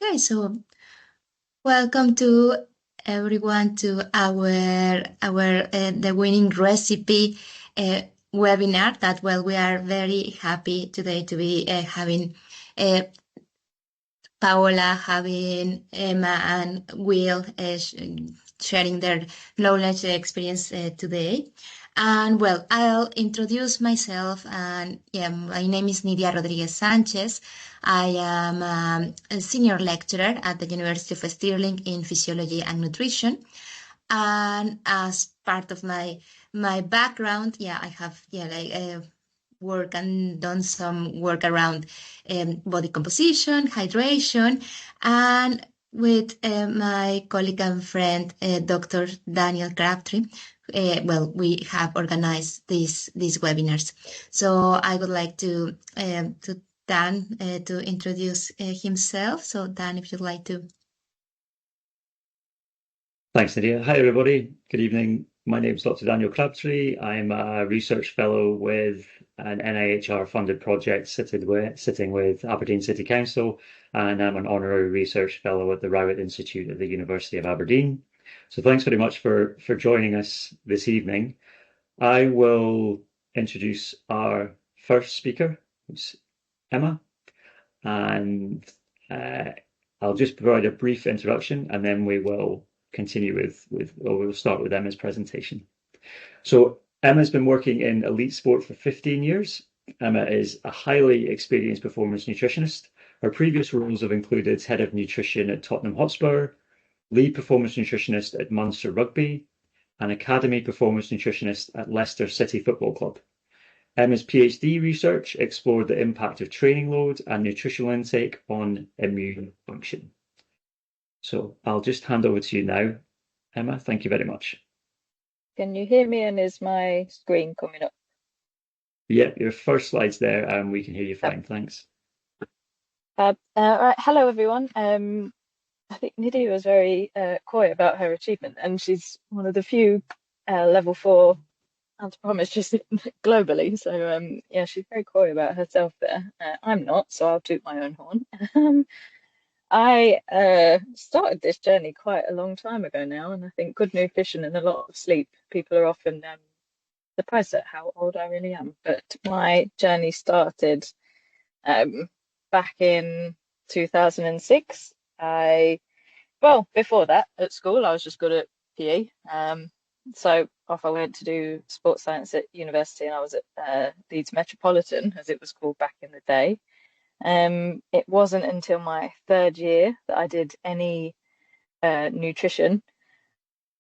Okay, so welcome to everyone to our the winning recipe webinar. We are very happy today to be having uh, Paola, having Emma and Will sharing their knowledge and experience today. And well, I'll introduce myself. And yeah, my name is Nidia Rodriguez Sanchez. I am a senior lecturer at the University of Stirling in physiology and nutrition. And as part of my background, I have work and done some work around body composition, hydration, and with my colleague and friend, Dr. Daniel Crabtree. We have organized these webinars. So I would like to Dan to introduce himself. So Dan, if you'd like to. Thanks, Nadia. Hi, everybody. Good evening. My name is Dr. Daniel Crabtree. I'm a research fellow with an NIHR-funded project sitting with Aberdeen City Council, and I'm an honorary research fellow at the Rowett Institute at the University of Aberdeen. So thanks very much for joining us this evening. I will introduce our first speaker, who's Emma, and I'll just provide a brief introduction, and then we will continue we'll start with Emma's presentation. So Emma's been working in elite sport for 15 years. Emma is a highly experienced performance nutritionist. Her previous roles have included head of nutrition at Tottenham Hotspur, lead performance nutritionist at Munster Rugby, and academy performance nutritionist at Leicester City Football Club. Emma's PhD research explored the impact of training load and nutritional intake on immune function. So I'll just hand over to you now, Emma. Thank you very much. Can you hear me, and is my screen coming up? Yeah, your first slide's there and we can hear you fine. Thanks. Right. Hello, everyone. I think Nidia was very coy about her achievement, and she's one of the few level 4 anthropologists globally. So yeah, she's very coy about herself there. I'm not, so I'll toot my own horn. I started this journey quite a long time ago now, and I think good nutrition and a lot of sleep, people are often surprised at how old I really am. But my journey started back in 2006. Before that, at school, I was just good at PE. So off I went to do sports science at university, and I was at Leeds Metropolitan, as it was called back in the day. It wasn't until my third year that I did any nutrition.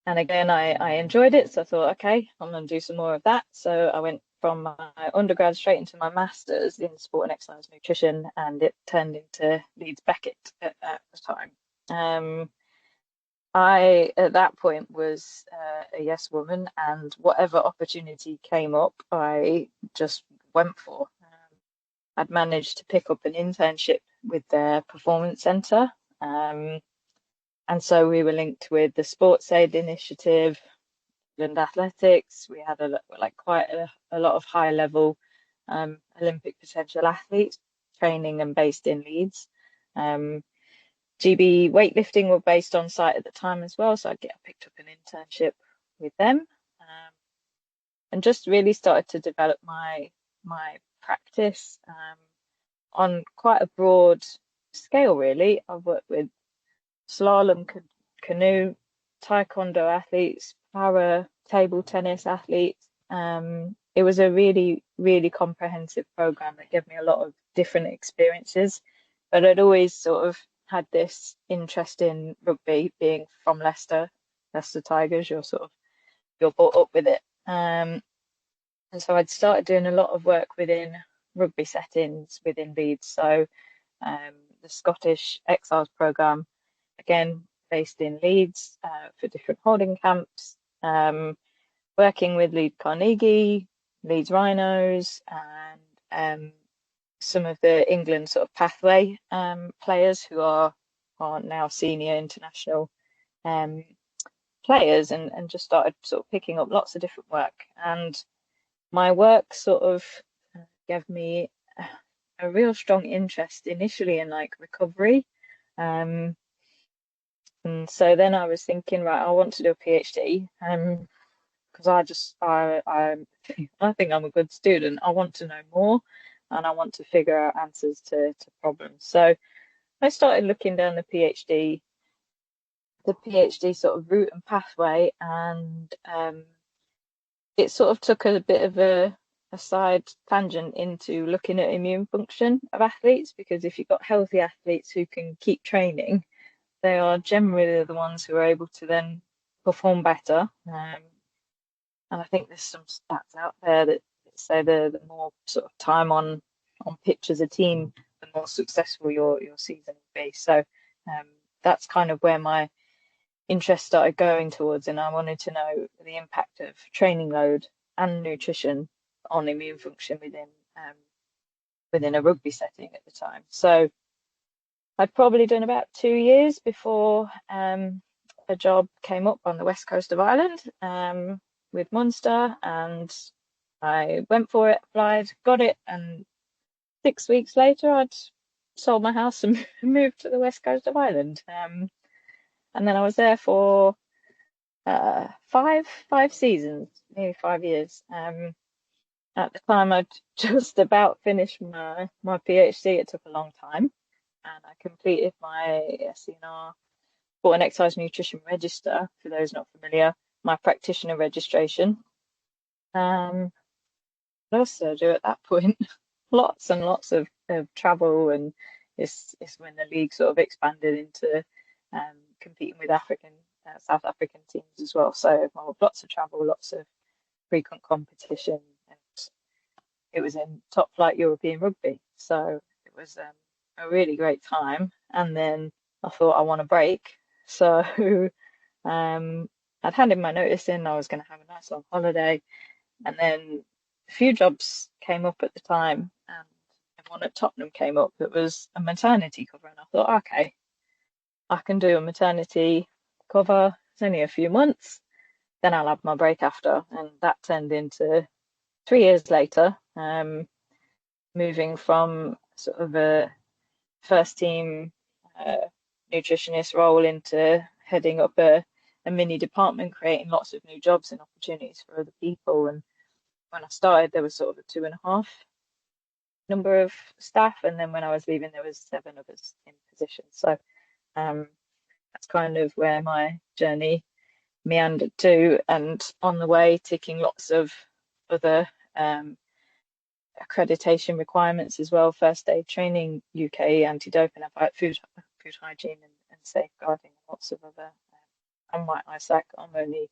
And again, I enjoyed it. So I thought, okay, I'm going to do some more of that. So I went from my undergrad straight into my master's in sport and exercise nutrition, and it turned into Leeds Beckett at the time. I, at that point, was a yes woman, and whatever opportunity came up, I just went for. I'd managed to pick up an internship with their performance centre. And so we were linked with the Sports Aid Initiative and athletics. We had quite a lot of high level Olympic potential athletes training and based in Leeds. GB weightlifting were based on site at the time as well, so I picked up an internship with them, and just really started to develop my practice on quite a broad scale, really. I've worked with slalom, canoe, taekwondo athletes, para table tennis athletes. It was a really, really comprehensive program that gave me a lot of different experiences, but I'd always sort of had this interest in rugby, being from Leicester Tigers. You're brought up with it. And so I'd started doing a lot of work within rugby settings within Leeds. So the Scottish Exiles programme, again, based in Leeds for different holding camps, working with Leeds Carnegie, Leeds Rhinos, and some of the England sort of pathway players who are now senior international players, and just started sort of picking up lots of different work. And my work sort of gave me a real strong interest initially in like recovery, And so then I was thinking, right, I want to do a PhD, because I think I'm a good student. I want to know more, and I want to figure out answers to problems. So I started looking down the PhD sort of route and pathway, and it sort of took a bit of a side tangent into looking at immune function of athletes, because if you've got healthy athletes who can keep training, they are generally the ones who are able to then perform better. And I think there's some stats out there that say the more sort of time on pitch as a team, the more successful your season will be. So that's kind of where my interest started going towards, and I wanted to know the impact of training load and nutrition on immune function within a rugby setting at the time. So I'd probably done about 2 years before a job came up on the west coast of Ireland with Munster, and I went for it, applied, got it, and 6 weeks later I'd sold my house and moved to the west coast of Ireland. And then I was there for five seasons, nearly 5 years. At the time, I'd just about finished my PhD. It took a long time, and I completed my SCNR, Sport and Exercise Nutrition Register. For those not familiar, my practitioner registration. What else did I do at that point? Lots and lots of travel, and it's when the league sort of expanded into competing with South African teams as well. So lots of travel, lots of frequent competition, and it was in top flight European rugby. So it was a really great time. And then I thought I want a break. So I'd handed my notice in. I was going to have a nice long holiday. And then a few jobs came up at the time, and one at Tottenham came up that was a maternity cover. And I thought, okay, I can do a maternity cover. It's only a few months. Then I'll have my break after. And that turned into 3 years later, moving from sort of a first team nutritionist role into heading up a mini department, creating lots of new jobs and opportunities for other people. And when I started, there was sort of a 2.5 number of staff, and then when I was leaving, there was 7 of us in position. So that's kind of where my journey meandered to, and on the way ticking lots of other accreditation requirements as well: first aid training, UK anti-doping, food hygiene and safeguarding, and lots of other. I'm my ISAC. I'm only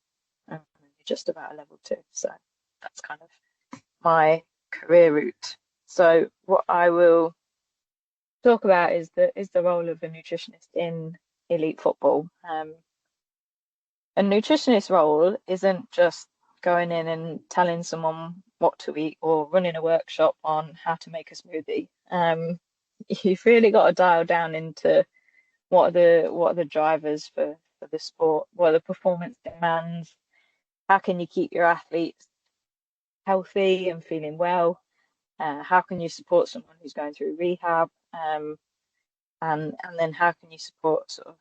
just about a level 2, so that's kind of my career route. So what I will talk about is the role of a nutritionist in elite football. A nutritionist role isn't just going in and telling someone what to eat or running a workshop on how to make a smoothie. You've really got to dial down into what are the drivers for the sport, what are the performance demands, how can you keep your athletes healthy and feeling well, how can you support someone who's going through rehab, and then how can you support sort of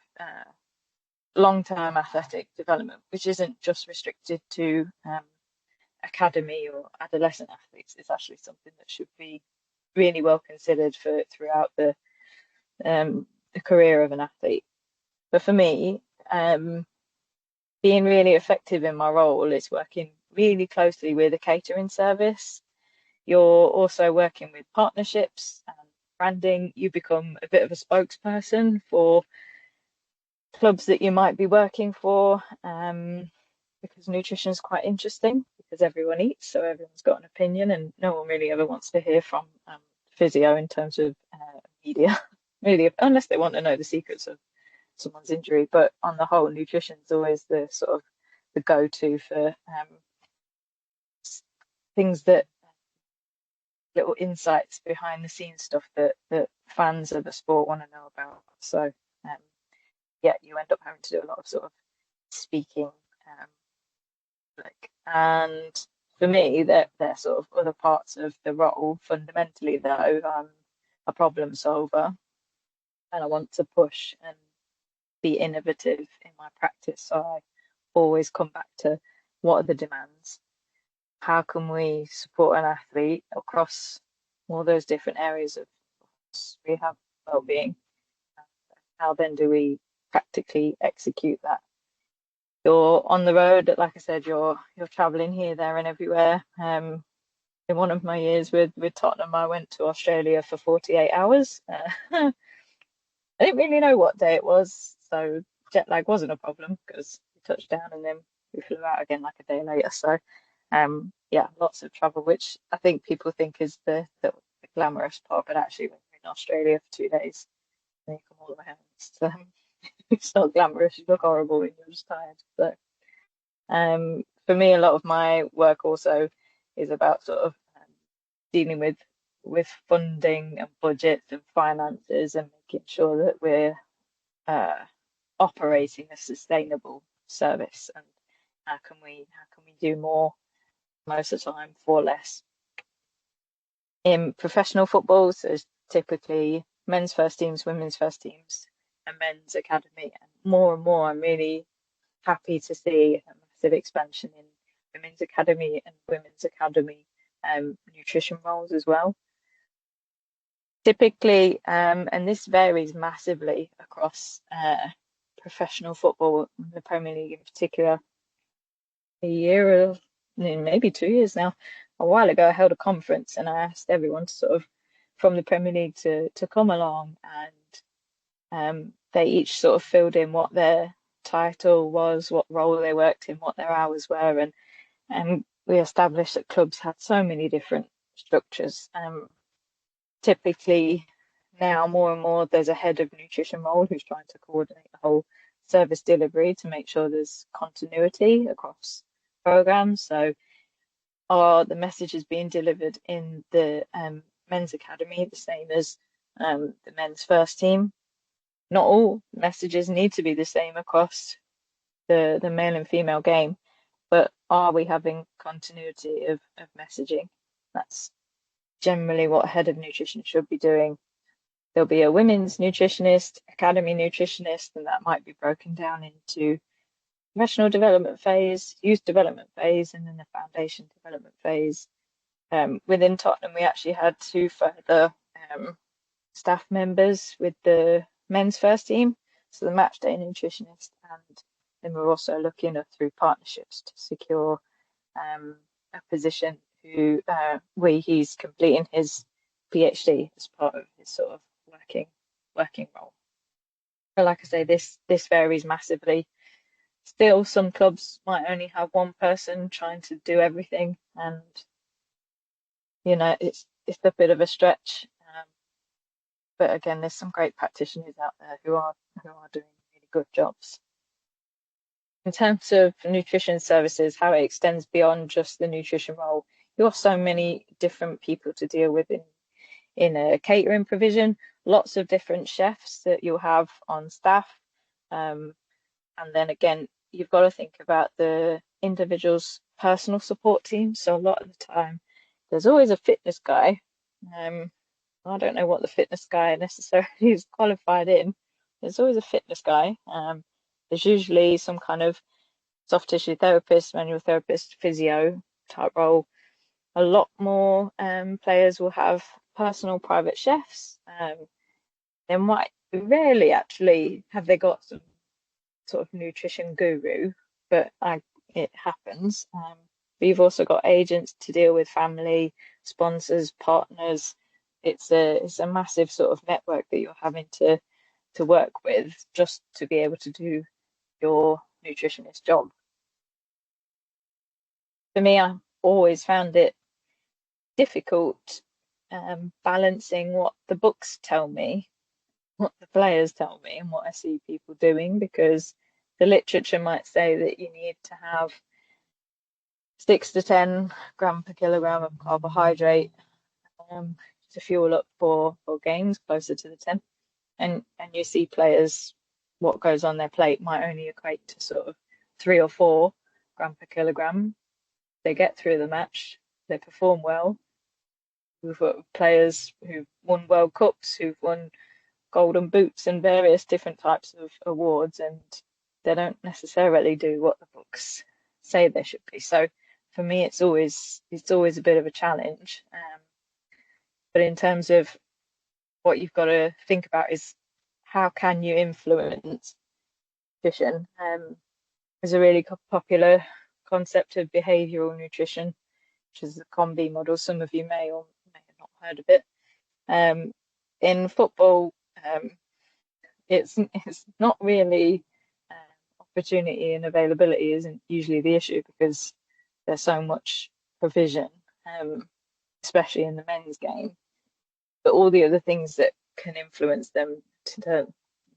long-term athletic development, which isn't just restricted to academy or adolescent athletes. It's actually something that should be really well considered throughout the career of an athlete. But for me, being really effective in my role is working really closely with a catering service. You're also working with partnerships and branding. You become a bit of a spokesperson for clubs that you might be working for, because nutrition is quite interesting, because everyone eats, so everyone's got an opinion, and no one really ever wants to hear from physio in terms of media, really, unless they want to know the secrets of someone's injury. But on the whole, nutrition is always the sort of the go-to for things that little insights behind the scenes stuff that fans of the sport want to know about. So yeah, you end up having to do a lot of sort of speaking, and for me, they're sort of other parts of the role. Fundamentally, though, I'm a problem solver. and I want to push and be innovative in my practice. So I always come back to what are the demands? How can we support an athlete across all those different areas of rehab, well-being? How then do we practically execute that? You're on the road, like I said, you're traveling here, there, and everywhere. In one of my years with Tottenham, I went to Australia for 48 hours. I didn't really know what day it was, so jet lag wasn't a problem because we touched down and then we flew out again like a day later. So, yeah, lots of travel, which I think people think is the glamorous part, but actually, when you're in Australia for 2 days, and you come all the way home, it's not glamorous. You look horrible when you're just tired. So, for me, a lot of my work also is about sort of dealing with funding and budgets and finances and making sure that we're operating a sustainable service, and how can we do more most of the time for less. In professional football, so it's typically men's first teams, women's first teams, and men's academy. And more, I'm really happy to see a massive expansion in women's academy and women's academy nutrition roles as well. Typically, and this varies massively across professional football, the Premier League in particular. A year or maybe 2 years now, a while ago, I held a conference and I asked everyone to sort of from the Premier League to come along, and they each sort of filled in what their title was, what role they worked in, what their hours were, and we established that clubs had so many different structures. Typically now more and more there's a head of nutrition role who's trying to coordinate the whole service delivery to make sure there's continuity across programs. So are the messages being delivered in the men's academy the same as the men's first team? Not all messages need to be the same across the male and female game, but are we having continuity of messaging? That's generally what a head of nutrition should be doing. There'll be a women's nutritionist, academy nutritionist, and that might be broken down into professional development phase, youth development phase, and then the foundation development phase. Within Tottenham, we actually had 2 further staff members with the men's first team, so the match day nutritionist, and then we're also looking through partnerships to secure a position where he's completing his PhD as part of his sort of working role. But like I say, this varies massively. Still, some clubs might only have one person trying to do everything, and it's a bit of a stretch. But again, there's some great practitioners out there who are doing really good jobs. In terms of nutrition services, how it extends beyond just the nutrition role, you have so many different people to deal with in a catering provision, lots of different chefs that you'll have on staff. And then again, you've got to think about the individual's personal support team. So a lot of the time, there's always a fitness guy. I don't know what the fitness guy necessarily is qualified in. There's always a fitness guy. There's usually some kind of soft tissue therapist, manual therapist, physio type role. A lot more players will have personal private chefs. They might rarely actually have they got some sort of nutrition guru, but it happens. But you've also got agents to deal with, family, sponsors, partners. It's a massive sort of network that you're having to work with just to be able to do your nutritionist job. For me, I've always found it difficult balancing what the books tell me, what the players tell me, and what I see people doing, because the literature might say that you need to have 6 to 10 gram per kilogram of carbohydrate to fuel up for games, closer to the 10. And you see players, what goes on their plate might only equate to sort of 3 or 4 gram per kilogram. They get through the match, they perform well. We've got players who've won World Cups, who've won golden boots and various different types of awards, and they don't necessarily do what the books say they should be. So for me, it's always a bit of a challenge. But in terms of what you've got to think about is how can you influence nutrition? There's a really popular concept of behavioural nutrition, which is the COM-B model. Some of you may or may have not heard of it. In football, it's not really opportunity and availability isn't usually the issue, because there's so much provision, especially in the men's game. But all the other things that can influence them in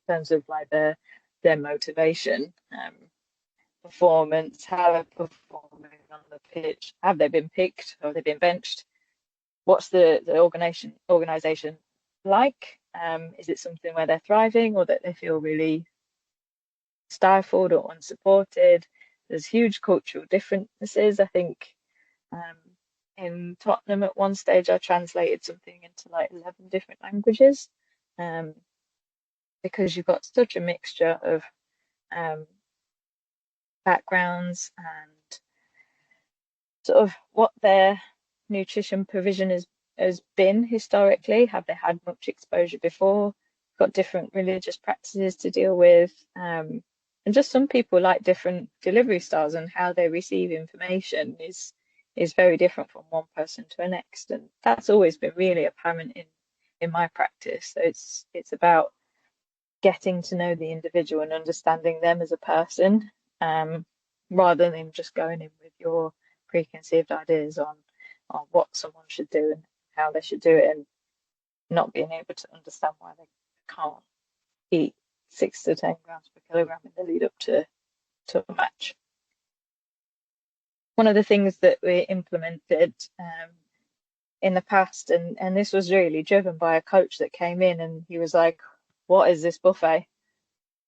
terms of like their motivation, performance, how they're performing on the pitch, have they been picked, have they been benched, what's the organisation like, is it something where they're thriving or that they feel really stifled or unsupported? There's huge cultural differences. I think in Tottenham at one stage I translated something into like 11 different languages, because you've got such a mixture of backgrounds and sort of what their nutrition provision has been historically. Have they had much exposure before? Got different religious practices to deal with, and just some people like different delivery styles, and how they receive information is very different from one person to the next, and that's always been really apparent in my practice. So it's about getting to know the individual and understanding them as a person, rather than just going in with your preconceived ideas on what someone should do and how they should do it, and not being able to understand why they can't eat 6 to 10 grams per kilogram in the lead up to a match. One of the things that we implemented in the past, and this was really driven by a coach that came in, and he was like, what is this buffet?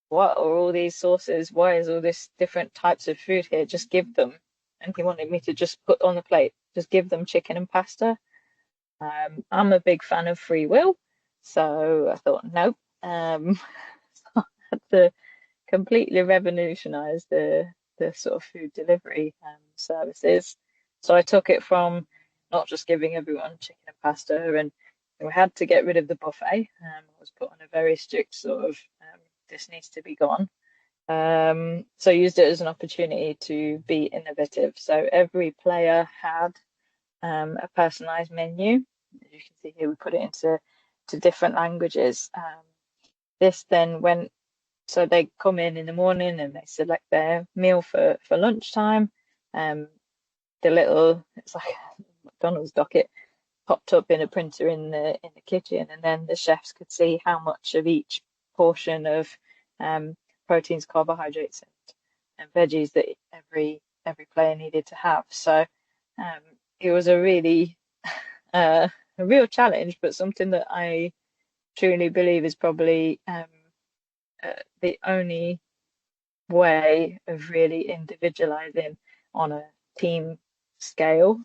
What are all these sauces? Why is all this different types of food here? Just give them. And he wanted me to just put on the plate, just give them chicken and pasta. I'm a big fan of free will, so I thought, nope. So I had to completely revolutionise the sort of food delivery services. So I took it from not just giving everyone chicken and pasta, and we had to get rid of the buffet. I was put on a very strict sort of this needs to be gone. So I used it as an opportunity to be innovative. So every player had a personalised menu. As you can see here, we put it into different languages. This then went, so they come in the morning and they select their meal for lunchtime. The little, it's like a McDonald's docket, popped up in a printer in the kitchen, and then the chefs could see how much of each portion of proteins, carbohydrates, and veggies that every player needed to have. So it was a really a real challenge, but something that I truly believe is probably the only way of really individualizing on a team scale.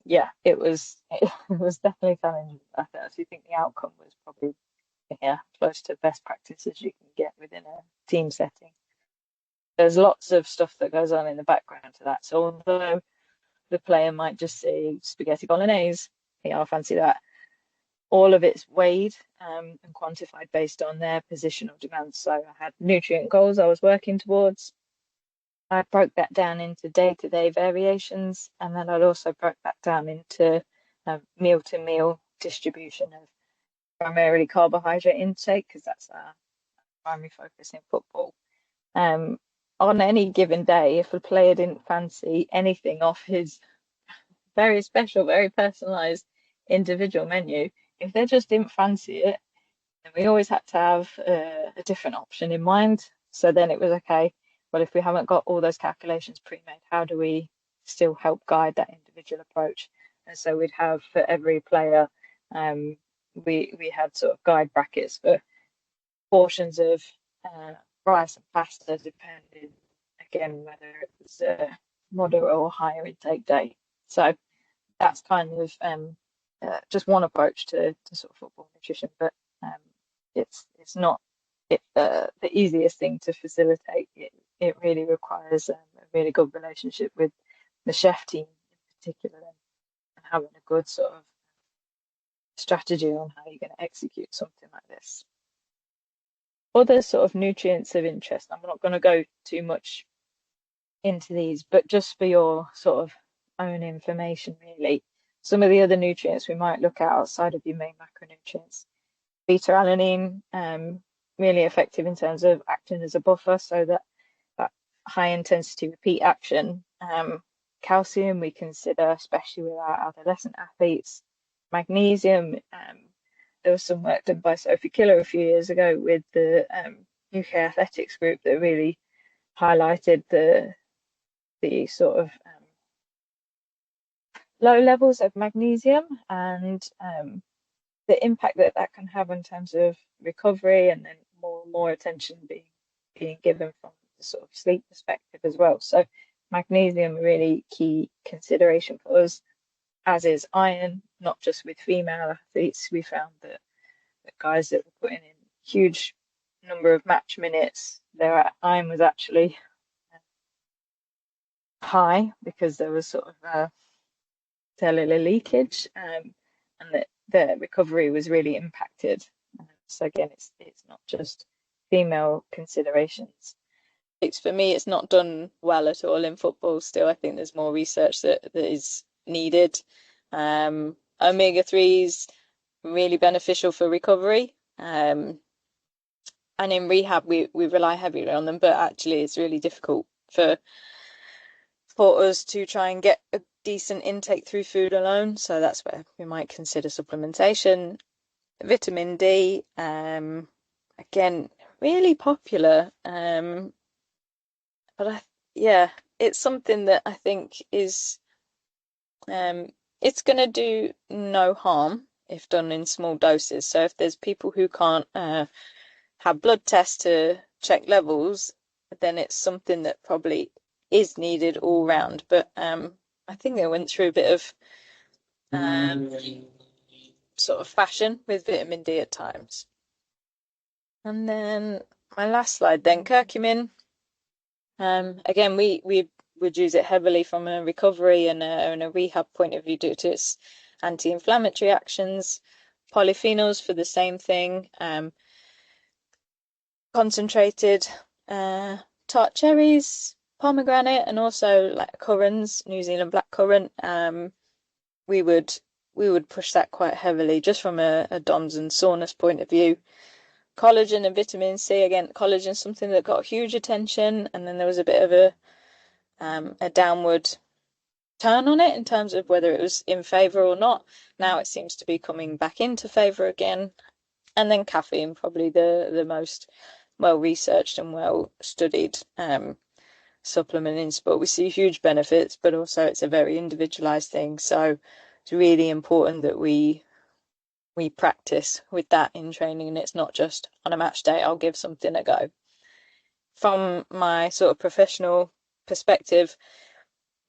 Yeah, it was definitely challenging. I actually think the outcome was probably close to best practices you can get within a team setting. There's lots of stuff that goes on in the background to that. So although the player might just say spaghetti bolognese, I fancy that, all of it's weighed and quantified based on their position of demand. So I had nutrient goals I was working towards. I broke that down into day-to-day variations, and then I'd also broke that down into meal-to-meal distribution of primarily carbohydrate intake, because that's our primary focus in football. On any given day, if a player didn't fancy anything off his very special, very personalised individual menu, if they just didn't fancy it, then we always had to have a different option in mind. So then it was okay, well, if we haven't got all those calculations pre-made, how do we still help guide that individual approach? And so we'd have for every player, we had sort of guide brackets for portions of rice and pasta, depending again whether it was a moderate or higher intake day. So that's kind of just one approach to sort of football nutrition. But It's not the easiest thing to facilitate. It really requires a really good relationship with the chef team in particular, and having a good sort of strategy on how you're going to execute something like this. Other sort of nutrients of interest, I'm not going to go too much into these, but just for your sort of own information, really, some of the other nutrients we might look at outside of your main macronutrients. Beta-alanine, really effective in terms of acting as a buffer, so that high intensity repeat action. Calcium we consider, especially with our adolescent athletes. Magnesium, there was some work done by Sophie Killer a few years ago with the UK athletics group that really highlighted the sort of low levels of magnesium and the impact that can have in terms of recovery, and then more attention being given from the sort of sleep perspective as well. So magnesium, really key consideration for us, as is iron, not just with female athletes. We found that guys that were putting in huge number of match minutes, their iron was actually high because there was sort of cellular leakage, and that the recovery was really impacted. So again, it's not just female considerations. For me, it's not done well at all in football still. I think there's more research that is needed. Omega-3s, really beneficial for recovery. And in rehab, we rely heavily on them, but actually it's really difficult for us to try and get a decent intake through food alone. So that's where we might consider supplementation. Vitamin D, again, really popular. But it's something that I think is, it's going to do no harm if done in small doses. So if there's people who can't have blood tests to check levels, then it's something that probably is needed all round. But I think they went through a bit of sort of fashion with vitamin D at times. And then my last slide then, curcumin. Again, we would use it heavily from a recovery and a rehab point of view due to its anti-inflammatory actions. Polyphenols for the same thing. Concentrated tart cherries, pomegranate, and also like currants, New Zealand blackcurrant. We would push that quite heavily just from a DOMS and soreness point of view. Collagen and vitamin C, again, collagen, something that got huge attention, and then there was a bit of a downward turn on it in terms of whether it was in favour or not. Now it seems to be coming back into favour again. And then caffeine, probably the most well researched and well studied supplement in sport. We see huge benefits, but also it's a very individualized thing. So it's really important that we practice with that in training, and it's not just on a match day I'll give something a go. From my sort of professional perspective,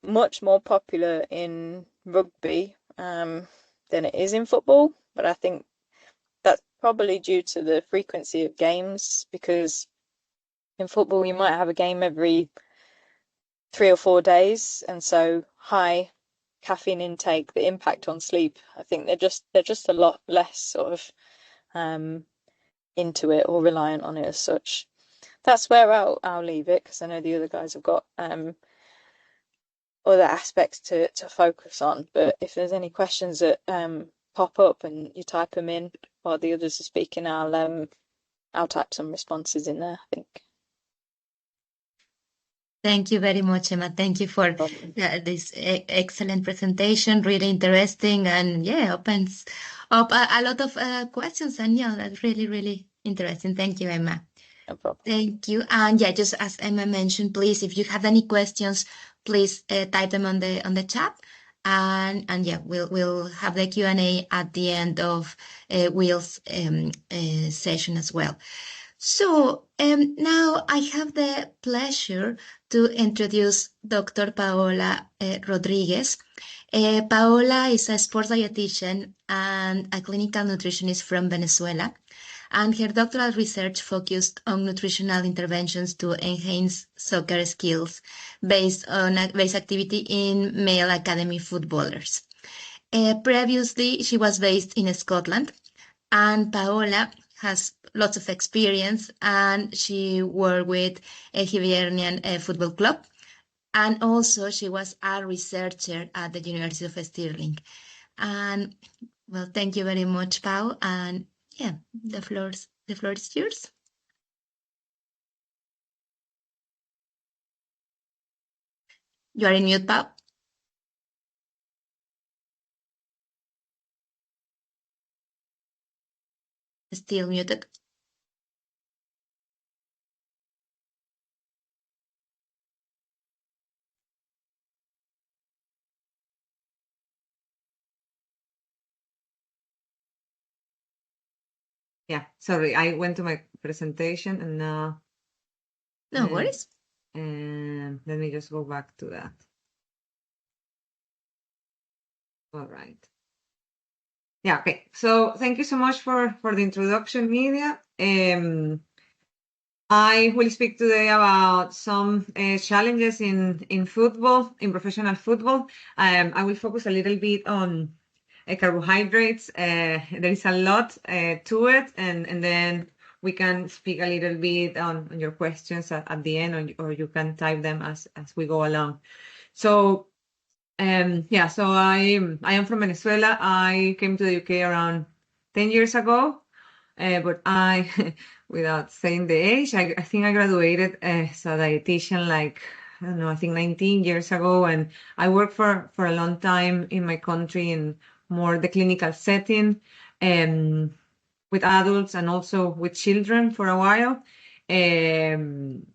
much more popular in rugby than it is in football, but I think that's probably due to the frequency of games, because in football you might have a game every 3 or 4 days, and so high caffeine intake, the impact on sleep, I think they're just a lot less sort of into it or reliant on it as such. That's where I'll leave it, because I know the other guys have got other aspects to focus on. But if there's any questions that pop up and you type them in while the others are speaking, I'll type some responses in there, I think. Thank you very much, Emma. Thank you for this excellent presentation. Really interesting, and opens up a lot of questions. And that's really, really interesting. Thank you, Emma. No problem. Thank you. And just as Emma mentioned, please, if you have any questions, please type them on the chat. And we'll have the Q&A at the end of Will's session as well. So now I have the pleasure to introduce Dr. Paola Rodriguez. Paola is a sports dietitian and a clinical nutritionist from Venezuela, and her doctoral research focused on nutritional interventions to enhance soccer skills based on a base activity in male academy footballers. Previously, she was based in Scotland, and Paola has lots of experience, and she worked with a Hibernian Football Club, and also she was a researcher at the University of Stirling. And well, thank you very much, Pau. And yeah, the floor is yours. You are in mute, Pau. Still muted. Yeah, sorry, I went to my presentation and now. No worries. And let me just go back to that. All right. Yeah, okay. So thank you so much for the introduction, Media. I will speak today about some challenges in football, in professional football. I will focus a little bit on carbohydrates. There is a lot to it, and then we can speak a little bit on your questions at the end, or you can type them as we go along. So yeah, so I am from Venezuela. I came to the UK around 10 years ago, but I, without saying the age, I think I graduated as a dietitian like, I don't know, I think 19 years ago, and I worked for a long time in my country in more the clinical setting, with adults and also with children for a while. And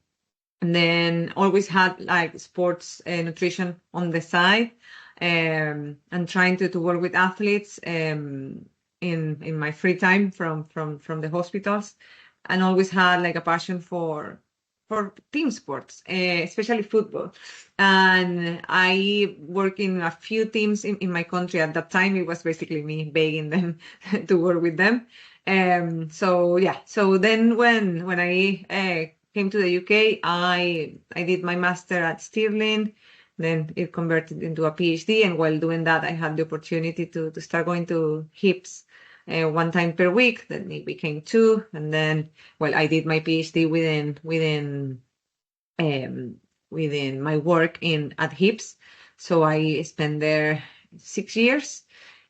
then always had like sports nutrition on the side, and trying to work with athletes in my free time from the hospitals, and always had like a passion for team sports, especially football. And I work in a few teams in my country. At that time, it was basically me begging them to work with them. So yeah, so then when I came to the UK, I did my master at Stirling, then it converted into a PhD, and while doing that, I had the opportunity to start going to HIPS one time per week. Then it became two, and then I did my PhD within my work at HIPS, so I spent there 6 years.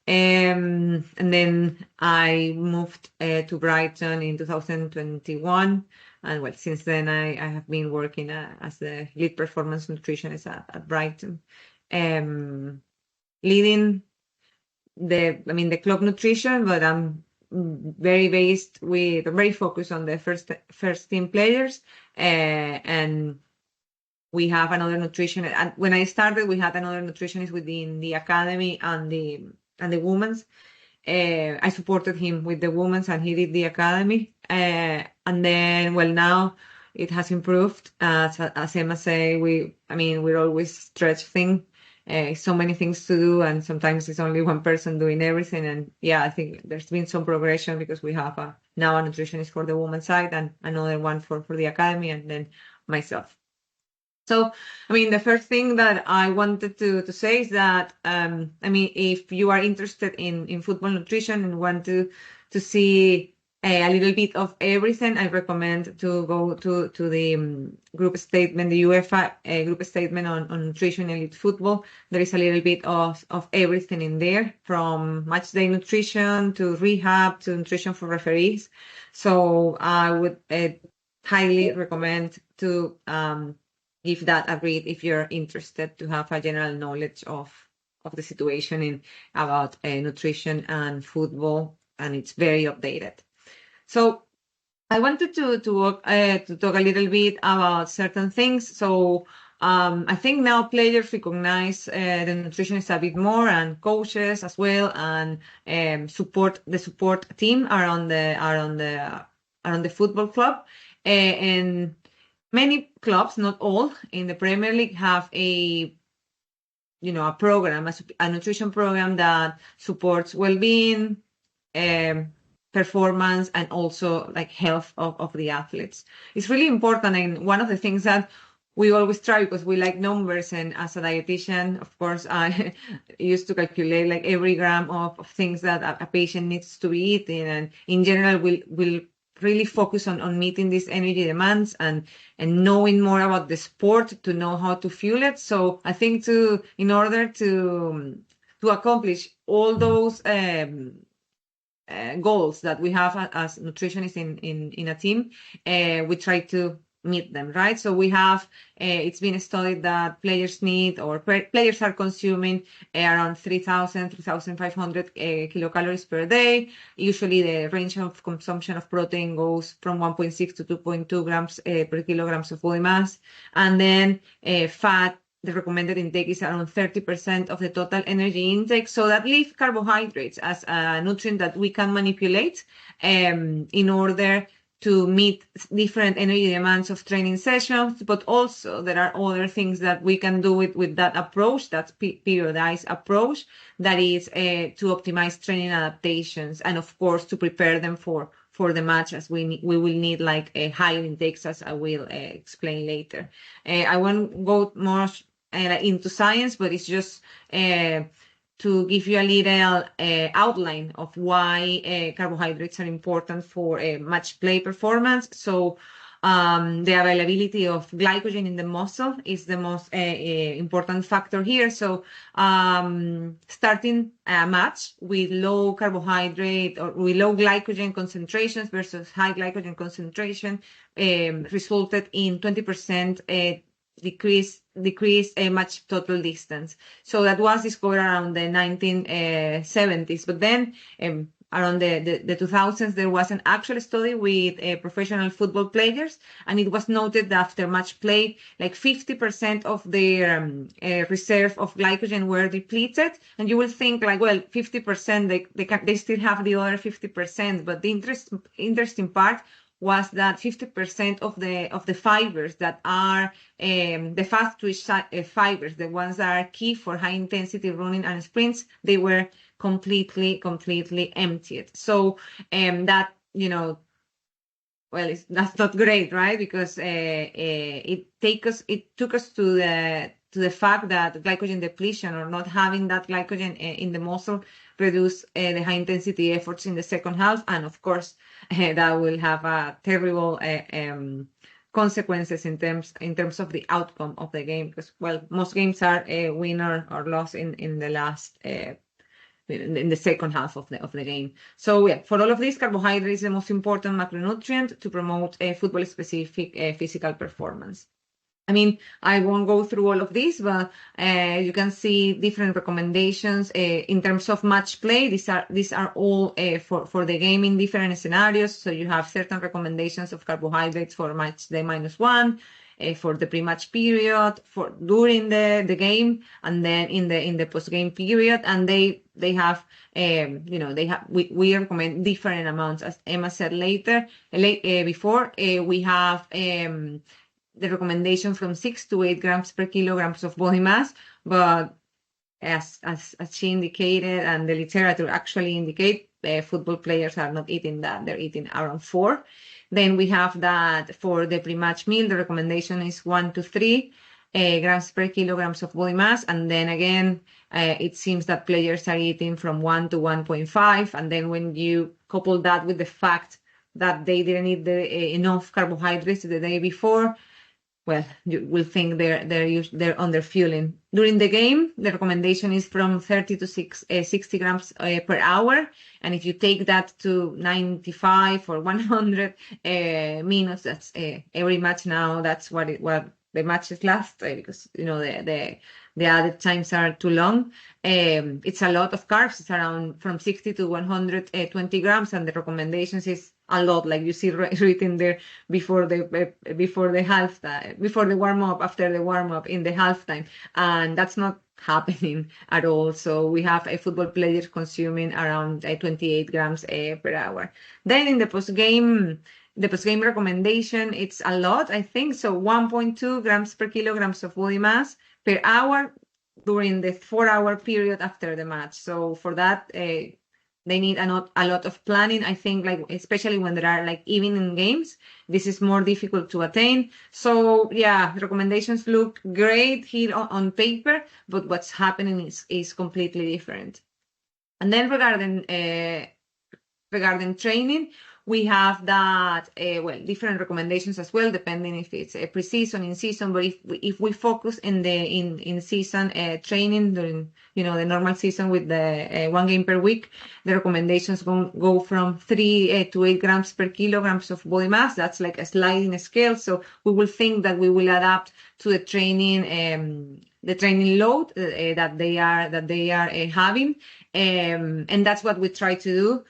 And then I moved to Brighton in 2021. And since then I have been working as the lead performance nutritionist at Brighton, leading the club nutrition, but I'm very focused on the first team players, and we have another nutritionist. And when I started, we had another nutritionist within the academy and the women's. I supported him with the women's, and he did the academy. And then, now it has improved. As Emma say, we're always stretched thin. So many things to do, and sometimes it's only one person doing everything. And yeah, I think there's been some progression because we have now a nutritionist for the women's side and another one for the academy, and then myself. So, the first thing that I wanted to say is that, if you are interested in football nutrition and want to see a little bit of everything, I recommend to go to the group statement, the UEFA group statement on nutrition elite football. There is a little bit of everything in there, from match day nutrition to rehab to nutrition for referees. So I would highly recommend to give that a read if you're interested to have a general knowledge of the situation about nutrition and football, and it's very updated. So I wanted to talk a little bit about certain things. So I think now players recognize the nutritionists a bit more, and coaches as well, and support team around the football club, and many clubs, not all, in the Premier League have a a program, a nutrition program that supports well-being, performance, and also like health of the athletes. It's really important, and one of the things that we always try, because we like numbers, and as a dietitian, of course, I used to calculate like every gram of things that a patient needs to be eating, and in general, we'll really focus on meeting these energy demands and knowing more about the sport to know how to fuel it. So I think in order to accomplish all those goals that we have as nutritionists in a team, we try to meet them, right? So we have, it's been studied that players need, or players are consuming around 3,000, 3,500 kilocalories per day. Usually the range of consumption of protein goes from 1.6 to 2.2 grams per kilograms of body mass. And then fat, the recommended intake is around 30% of the total energy intake. So that leaves carbohydrates as a nutrient that we can manipulate in order to meet different energy demands of training sessions, but also there are other things that we can do with that approach, that periodized approach, that is to optimize training adaptations, and of course to prepare them for the match, as we will need like higher intakes, as I will explain later. I won't go more into science, but it's just to give you a little outline of why carbohydrates are important for match play performance. So the availability of glycogen in the muscle is the most important factor here. So starting a match with low carbohydrate or with low glycogen concentrations versus high glycogen concentration resulted in 20% decrease match total distance. So that was discovered around the 1970s. But then around the 2000s, there was an actual study with professional football players, and it was noted that after match play, like 50% of their reserve of glycogen were depleted. And you will think like, well, 50%, they still have the other 50%. But the interesting part was that 50% of the fibers that are the fast twitch fibers, the ones that are key for high intensity running and sprints, they were completely emptied. So that, well, that's not great, right? Because it took us to the fact that glycogen depletion, or not having that glycogen in the muscle, reduce the high intensity efforts in the second half, and of course that will have terrible consequences in terms of the outcome of the game, because, well, most games are win or loss in the last in the second half of the game. So yeah, for all of this, carbohydrate is the most important macronutrient to promote football specific physical performance. I mean, I won't go through all of this, but you can see different recommendations in terms of match play. These are all for the game in different scenarios. So you have certain recommendations of carbohydrates for match day -1, for the pre-match period, for during the game, and then in the post-game period. And they have we recommend different amounts, as Emma said before. We have the recommendation from 6 to 8 grams per kilograms of body mass, but as she indicated, and the literature actually indicate, football players are not eating that. They're eating around 4. Then we have that for the pre-match meal, the recommendation is 1 to 3 grams per kilograms of body mass. And then again, it seems that players are eating from 1 to 1.5. And then when you couple that with the fact that they didn't eat enough carbohydrates the day before, well, you will think they're under fueling. During the game, the recommendation is from 30 to 60 grams per hour. And if you take that to 95 or 100 minutes, that's every match now, that's what the matches last, because, the added times are too long. It's a lot of carbs. It's around from 60 to 120 grams. And the recommendations is a lot, like you see written there before the halftime, before the warm-up, after the warm-up, in the halftime. And that's not happening at all. So we have a football player consuming around 28 grams per hour. Then in the post-game recommendation, it's a lot, I think. So 1.2 grams per kilograms of body mass per hour. during the 4-hour period after the match. So for that, they need a lot of planning. I think, like, especially when there are like evening games, this is more difficult to attain. So yeah, recommendations look great here on paper, but what's happening is completely different. And then regarding training, we have that, different recommendations as well, depending if it's a pre-season, in season. But if we focus in season training during, the normal season with the 1 game per week, the recommendations go from 3 to 8 grams per kilograms of body mass. That's like a sliding scale. So we will think that we will adapt to the training load that they are having, and that's what we try to do.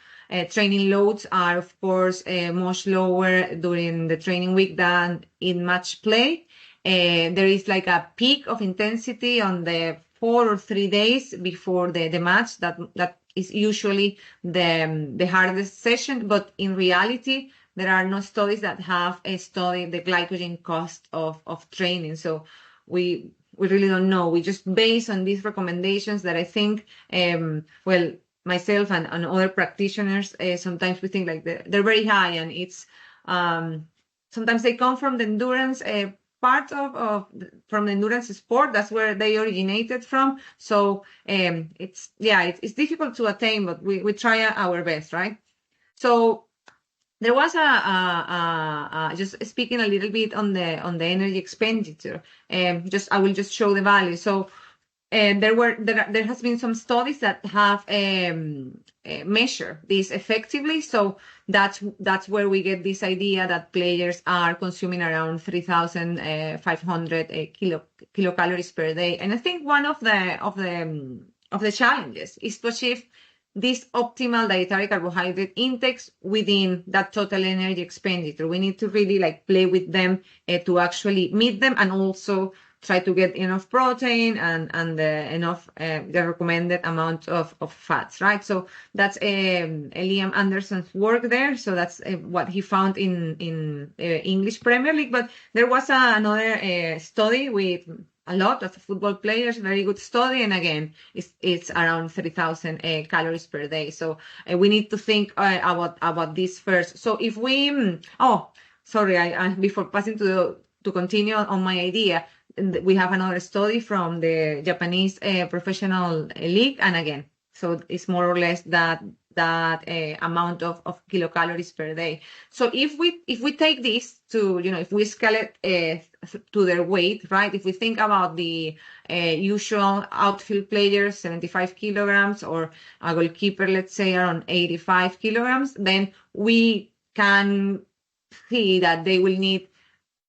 Training loads are, of course, much lower during the training week than in match play. There is like a peak of intensity on the 4 or 3 days before the match. That is usually the hardest session. But in reality, there are no studies that have studied the glycogen cost of training. So we really don't know. We just base on these recommendations that I think, myself and other practitioners, sometimes we think like they're very high, and it's sometimes they come from the endurance part from the endurance sport. That's where they originated from. So it's difficult to attain, but we try our best, right? So there was just speaking a little bit on the energy expenditure. I will just show the value. So there has been some studies that have measured this effectively. So that's where we get this idea that players are consuming around 3,500 kilocalories per day. And I think one of the challenges is to achieve this optimal dietary carbohydrate intakes within that total energy expenditure. We need to really play with them to actually meet them, and also try to get enough protein and enough the recommended amount of fats, right? So that's Liam Anderson's work there. So that's what he found in English Premier League. But there was another study with a lot of football players, very good study, and again, it's around 3,000 calories per day. So we need to think about this first. So if we, I before passing to continue on my idea, we have another study from the Japanese professional league, and again, so it's more or less that amount of kilocalories per day. So if we take this to, if we scale it to their weight, right? If we think about the usual outfield players, 75 kilograms, or a goalkeeper, let's say around 85 kilograms, then we can see that they will need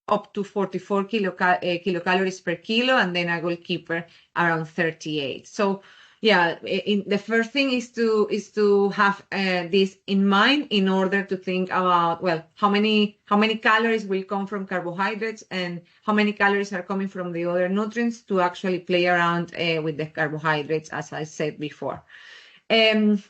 up to 44 kilocalories per kilo, and then a goalkeeper around 38. So the first thing is to have this in mind in order to think about, how many calories will come from carbohydrates and how many calories are coming from the other nutrients, to actually play around with the carbohydrates, as I said before. Then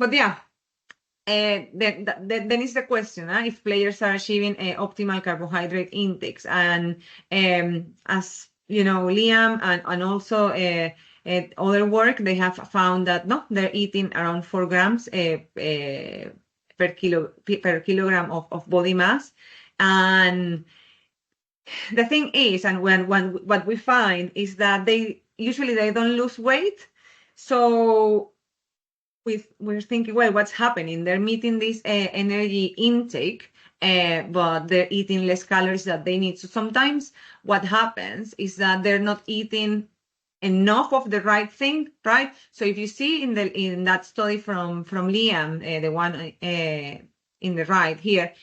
is the question, if players are achieving optimal carbohydrate intakes. And as you know, Liam and also other work, they have found that they're eating around 4 grams per kilogram of body mass. And the thing is, and what we find is that they don't lose weight. So we're thinking, what's happening? They're meeting this energy intake, but they're eating less calories that they need. So sometimes what happens is that they're not eating enough of the right thing, right? So if you see in that study from Liam, the one in the right here,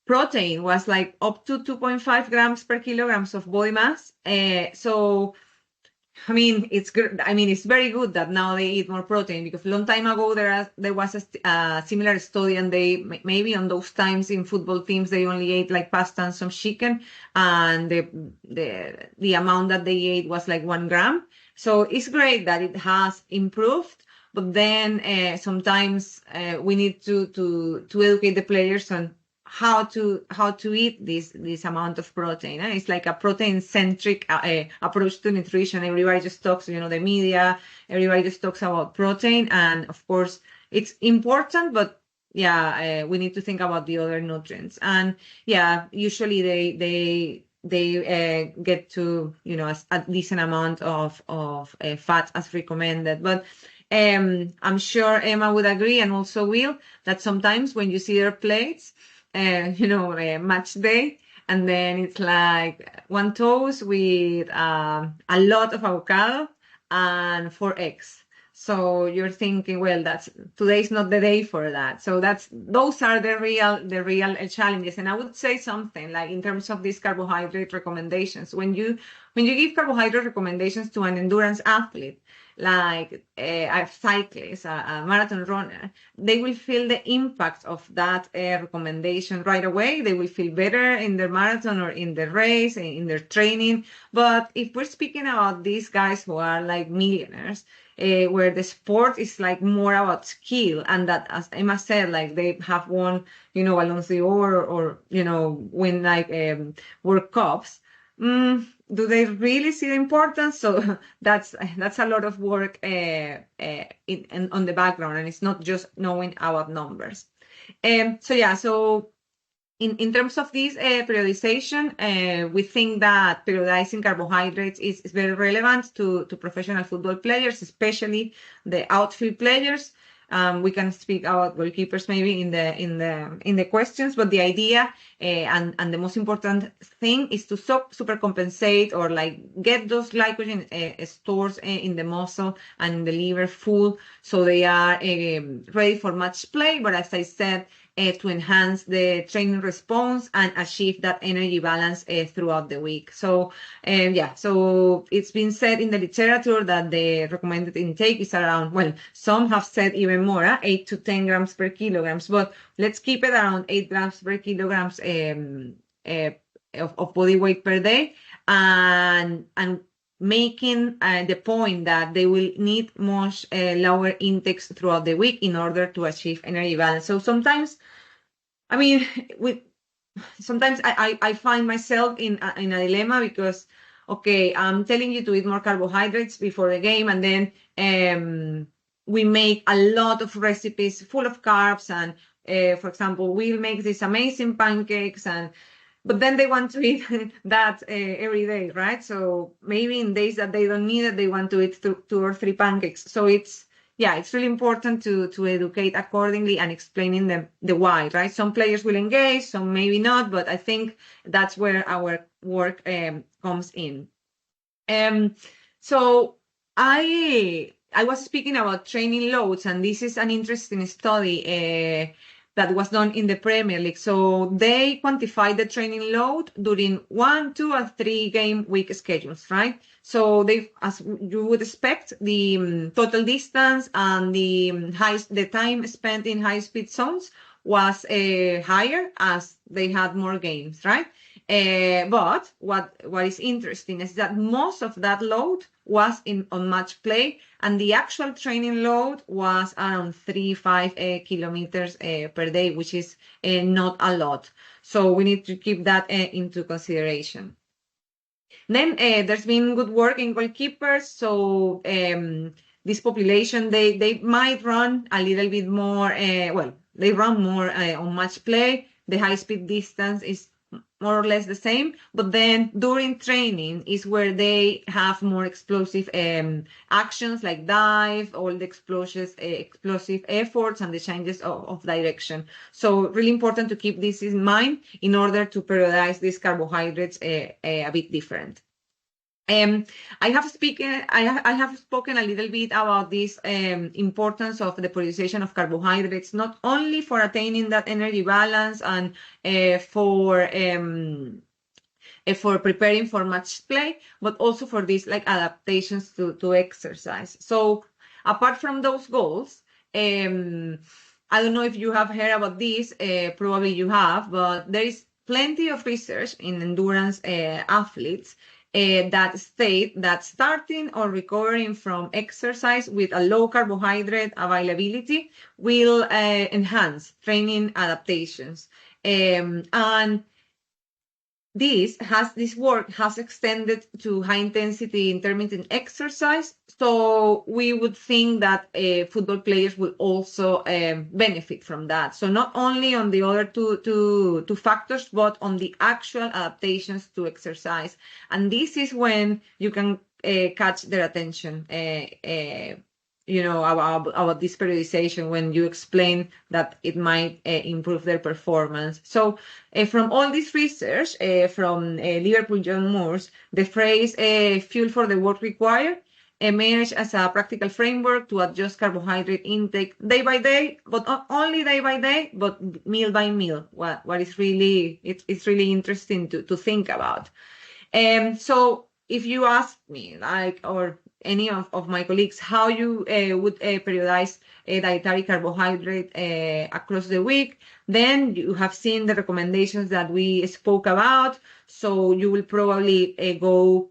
protein was up to 2.5 grams per kilograms of body mass. So it's good. It's very good that now they eat more protein, because a long time ago there was a similar study, and they maybe on those times in football teams they only ate pasta and some chicken, and the amount that they ate was 1 gram. So it's great that it has improved, but then sometimes we need to educate the players on how to eat this amount of protein. It's like a protein-centric approach to nutrition. Everybody just talks, the media, everybody just talks about protein, and of course it's important, but we need to think about the other nutrients. And usually they get to a decent amount of fat as recommended, but I'm sure Emma would agree, and also Will, that sometimes when you see their plates, match day, and then it's like one toast with a lot of avocado and 4 eggs. So you're thinking, well, today's not the day for that. So those are the real challenges. And I would say something like in terms of these carbohydrate recommendations, when you give carbohydrate recommendations to an endurance athlete, like a cyclist, a marathon runner, they will feel the impact of that recommendation right away. They will feel better in their marathon or in the race, in their training. But if we're speaking about these guys who are like millionaires, where the sport is like more about skill, and that, as Emma said, like they have won, Ballons d'Or or win like World Cups. Do they really see the importance? So that's a lot of work on the background, and it's not just knowing about numbers. So in terms of this periodization, we think that periodizing carbohydrates is very relevant to professional football players, especially the outfield players. We can speak about goalkeepers maybe in the questions, but the idea and the most important thing is to super compensate, or like get those glycogen stores in the muscle and in the liver full, so they are ready for match play. But as I said, to enhance the training response and achieve that energy balance throughout the week. So so it's been said in the literature that the recommended intake is around, well, some have said even more, 8 to 10 grams per kilograms, but let's keep it around 8 grams per kilograms of body weight per day, and making the point that they will need much lower intakes throughout the week in order to achieve energy balance. So sometimes, sometimes I find myself in a dilemma, because, okay, I'm telling you to eat more carbohydrates before the game, and then we make a lot of recipes full of carbs, and for example, we'll make these amazing pancakes, but then they want to eat that every day, right? So maybe in days that they don't need it, they want to eat 2 or 3 pancakes. So it's really important to educate accordingly and explaining them the why, right? Some players will engage, some maybe not, but I think that's where our work comes in. So I was speaking about training loads, and this is an interesting study that was done in the Premier League. So they quantified the training load during 1, 2, and 3 game week schedules, right? So they, as you would expect, the total distance and the time spent in high speed zones was higher as they had more games, right? But what is interesting is that most of that load was on match play, and the actual training load was around 3-5 kilometers per day, which is not a lot. So we need to keep that into consideration. Then there's been good work in goalkeepers. So this population, they might run a little bit more, they run more on match play. The high speed distance is more or less the same, but then during training is where they have more explosive actions, like dive, all the explosive efforts and the changes of direction. So really important to keep this in mind in order to periodize these carbohydrates a bit different. I have spoken a little bit about this importance of the periodization of carbohydrates, not only for attaining that energy balance and for preparing for match play, but also for these like adaptations to exercise. So apart from those goals, I don't know if you have heard about this, probably you have, but there is plenty of research in endurance athletes that state that starting or recovering from exercise with a low carbohydrate availability will enhance training adaptations. And this work has extended to high intensity intermittent exercise. So we would think that football players will also benefit from that. So not only on the other two factors, but on the actual adaptations to exercise. And this is when you can catch their attention. About this periodization, when you explain that it might improve their performance. So from all this research from Liverpool John Moores, the phrase fuel for the work required emerged as a practical framework to adjust carbohydrate intake day by day, but not only day by day, but meal by meal. What is really, it's really interesting to think about. So if you ask me, or any of my colleagues, how you would periodize dietary carbohydrate across the week, then you have seen the recommendations that we spoke about. So you will probably go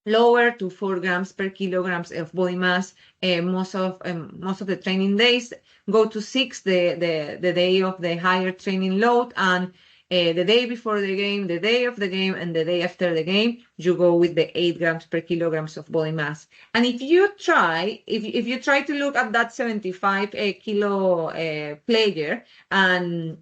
lower to 4 grams per kilograms of body mass most of the training days. Go to 6 the day of the higher training load, and the day before the game, the day of the game, and the day after the game, you go with the 8 grams per kilograms of body mass. And if you try to look at that 75 kilo player and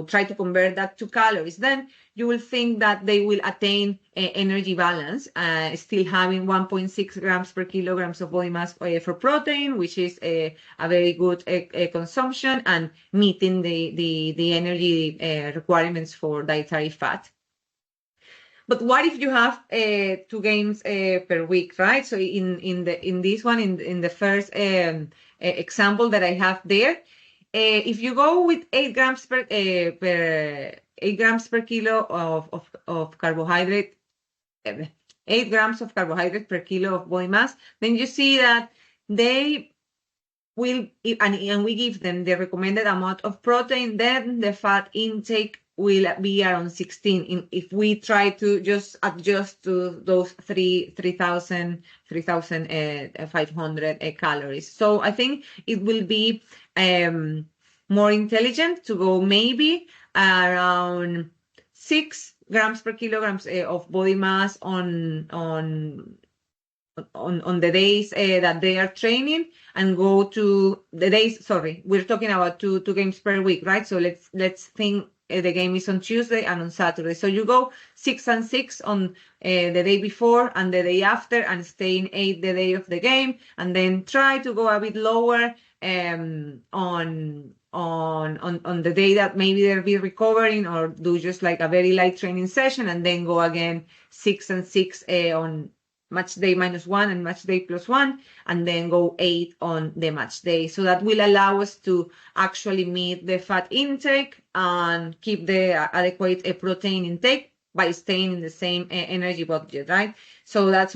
try to convert that to calories, then you will think that they will attain energy balance, still having 1.6 grams per kilograms of body mass for protein, which is a very good consumption, and meeting the energy requirements for dietary fat. But what if you have 2 games per week, right? So in this one, in the first example that I have there, if you go with 8 grams per 8 grams per kilo of carbohydrate, 8 grams of carbohydrate per kilo of body mass, then you see that they will, and we give them the recommended amount of protein, then the fat intake will be around 16 if we try to just adjust to those 3,500 calories. So I think it will be more intelligent to go maybe around 6 grams per kilograms of body mass on the days that they are training, and go to the days. Sorry, we're talking about two games per week, right? So let's think the game is on Tuesday and on Saturday. So you go 6 and 6 on the day before and the day after, and stay in 8 the day of the game, and then try to go a bit lower on the day that maybe they'll be recovering, or do just like a very light training session, and then go again 6 and 6 on match day -1 and match day +1, and then go 8 on the match day. So that will allow us to actually meet the fat intake and keep the adequate protein intake by staying in the same energy budget, right? So that's